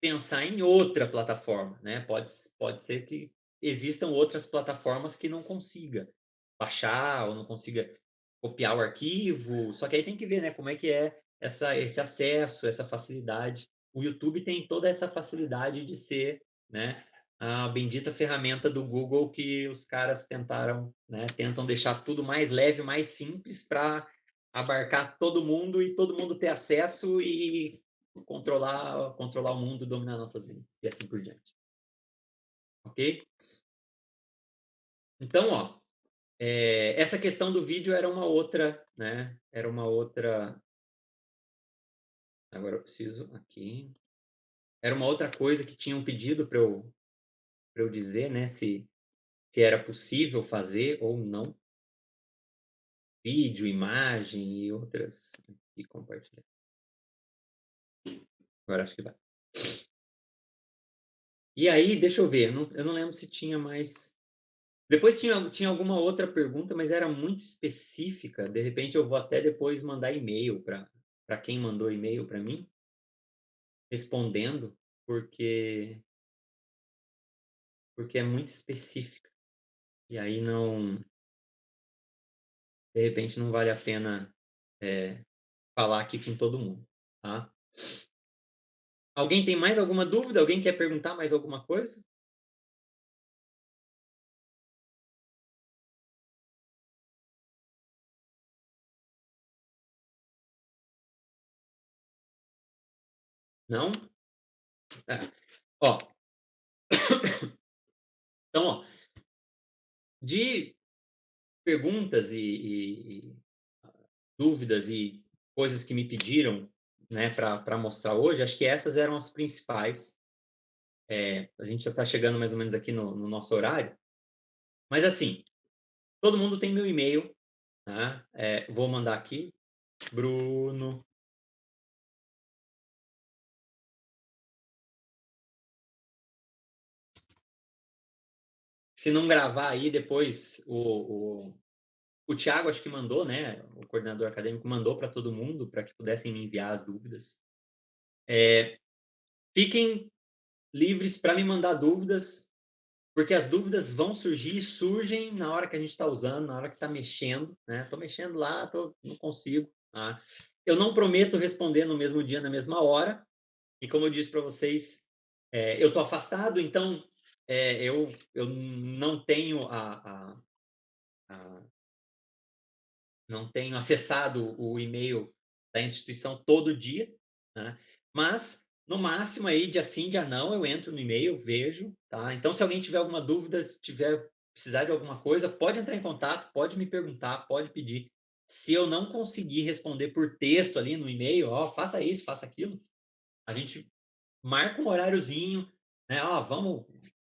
pensar em outra plataforma, né? Pode ser que existam outras plataformas que não consiga baixar ou não consiga copiar o arquivo. Só que aí tem que ver, né, como é que é esse acesso, essa facilidade. O YouTube tem toda essa facilidade de ser, né, a bendita ferramenta do Google que os caras tentam deixar tudo mais leve, mais simples para abarcar todo mundo e todo mundo ter acesso e controlar o mundo, dominar nossas mentes e assim por diante. Ok? Então, ó, essa questão do vídeo era uma outra, né? Era uma outra. Agora eu preciso aqui. Era uma outra coisa que tinham pedido para eu dizer, né? Se era possível fazer ou não. Vídeo, imagem e outras. E compartilhar. Agora acho que vai. E aí, deixa eu ver. Eu não lembro se tinha mais Depois tinha alguma outra pergunta, mas era muito específica. De repente, eu vou até depois mandar e-mail para quem mandou e-mail para mim, respondendo, porque é muito específica. E aí de repente, não vale a pena falar aqui com todo mundo, tá? Alguém tem mais alguma dúvida? Alguém quer perguntar mais alguma coisa? Não? Tá. Ó. Então, ó, de perguntas e dúvidas e coisas que me pediram, né, para mostrar hoje, acho que essas eram as principais. A gente já está chegando mais ou menos aqui no nosso horário. Mas, assim, todo mundo tem meu e-mail, tá? Vou mandar aqui. Bruno. Se não gravar aí, depois o Thiago acho que mandou, né? O coordenador acadêmico mandou para todo mundo para que pudessem me enviar as dúvidas. Fiquem livres para me mandar dúvidas, porque as dúvidas vão surgir e surgem na hora que a gente está usando, na hora que está mexendo, né? Estou mexendo lá, não consigo. Tá? Eu não prometo responder no mesmo dia, na mesma hora. E como eu disse para vocês, eu estou afastado, então eu não tenho não tenho acessado o e-mail da instituição todo dia, né? Mas no máximo aí dia sim, dia não, eu entro no e-mail, vejo, tá? Então se alguém tiver alguma dúvida, se tiver precisar de alguma coisa, pode entrar em contato, pode me perguntar, pode pedir. Se eu não conseguir responder por texto ali no e-mail, ó, faça isso, faça aquilo, a gente marca um horáriozinho, né? Ó,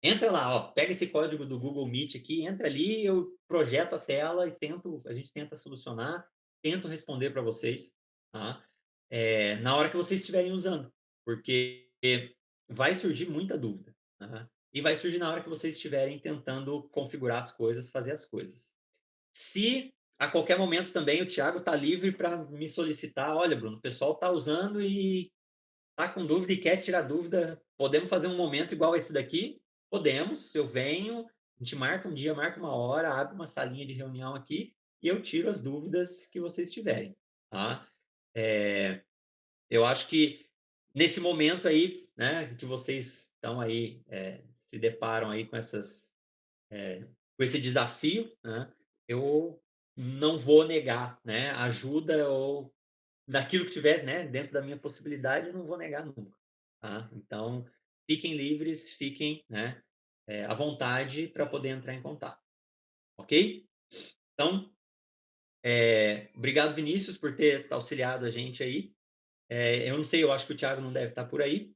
entra lá, ó, pega esse código do Google Meet aqui, entra ali, eu projeto a tela e a gente tenta solucionar, tento responder para vocês, tá? Na hora que vocês estiverem usando, porque vai surgir muita dúvida, tá? E vai surgir na hora que vocês estiverem tentando configurar as coisas, fazer as coisas. Se a qualquer momento também o Thiago está livre para me solicitar, olha, Bruno, o pessoal está usando e tá com dúvida e quer tirar dúvida, podemos fazer um momento igual esse daqui? Podemos, eu venho, a gente marca um dia, marca uma hora, abre uma salinha de reunião aqui e eu tiro as dúvidas que vocês tiverem, tá? Eu acho que nesse momento aí, né, que vocês estão aí, se deparam aí com com esse desafio, né, eu não vou negar, né, ajuda ou daquilo que tiver, né, dentro da minha possibilidade, eu não vou negar nunca, tá? Então, fiquem livres, fiquem, né, à vontade para poder entrar em contato, ok? Então, obrigado, Vinícius, por ter auxiliado a gente aí. Eu não sei, eu acho que o Thiago não deve estar por aí,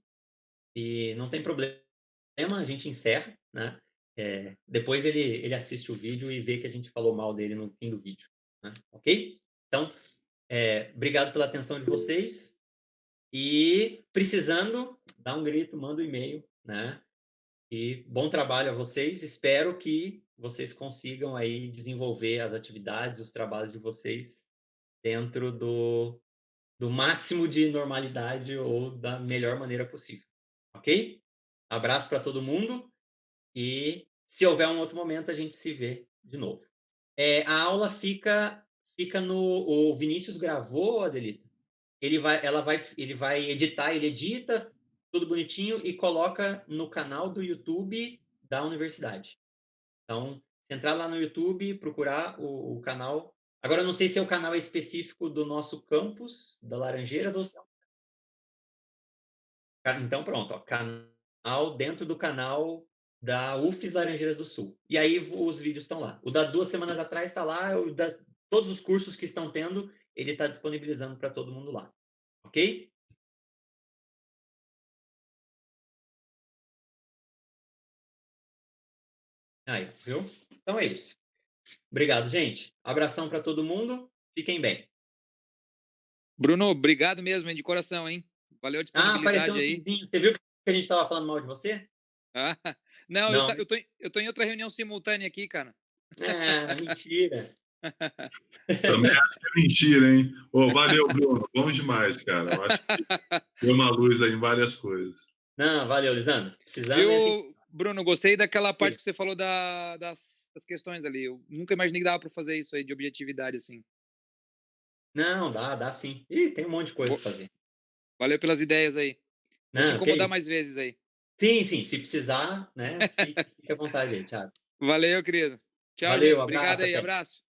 e não tem problema, a gente encerra, né? Depois ele assiste o vídeo e vê que a gente falou mal dele no fim do vídeo, né? Ok? Então, obrigado pela atenção de vocês. E precisando, dá um grito, manda um e-mail, né? E bom trabalho a vocês. Espero que vocês consigam aí desenvolver as atividades, os trabalhos de vocês dentro do máximo de normalidade ou da melhor maneira possível. Ok? Abraço para todo mundo e se houver um outro momento a gente se vê de novo. A aula fica no... O Vinícius gravou, Adelita? Ele vai editar, ele edita tudo bonitinho e coloca no canal do YouTube da universidade. Então, se entrar lá no YouTube, procurar o canal. Agora, eu não sei se é o canal específico do nosso campus, da Laranjeiras, ou se é então, pronto, ó, canal dentro do canal da UFES Laranjeiras do Sul. E aí os vídeos estão lá. O das 2 semanas atrás está lá, todos os cursos que estão tendo, ele está disponibilizando para todo mundo lá. Ok? Aí, viu? Então é isso. Obrigado, gente. Abração para todo mundo. Fiquem bem. Bruno, obrigado mesmo, hein, de coração, hein? Valeu a Apareceu disponibilidade no aí. finzinho. Você viu que a gente estava falando mal de você? Não, Não? eu tô em outra reunião simultânea aqui, cara. Mentira. Também acho que é mentira, hein? Ô, valeu, Bruno. Bom demais, cara. Eu acho que deu uma luz aí em várias coisas. Não, valeu, Lisandro. Precisando, Viu, Bruno? Gostei daquela parte Oi. que você falou das questões ali. Eu nunca imaginei que dava para fazer isso aí de objetividade assim. Não, dá sim. Ih, tem um monte de coisa Bo- pra fazer. Valeu pelas ideias aí. Vou te Não, que incomodar isso. mais vezes aí. Sim, se precisar, né? Fique à vontade aí, Thiago. Valeu, querido. Tchau, Valeu, gente. Obrigado abraço, aí. até. Abraço.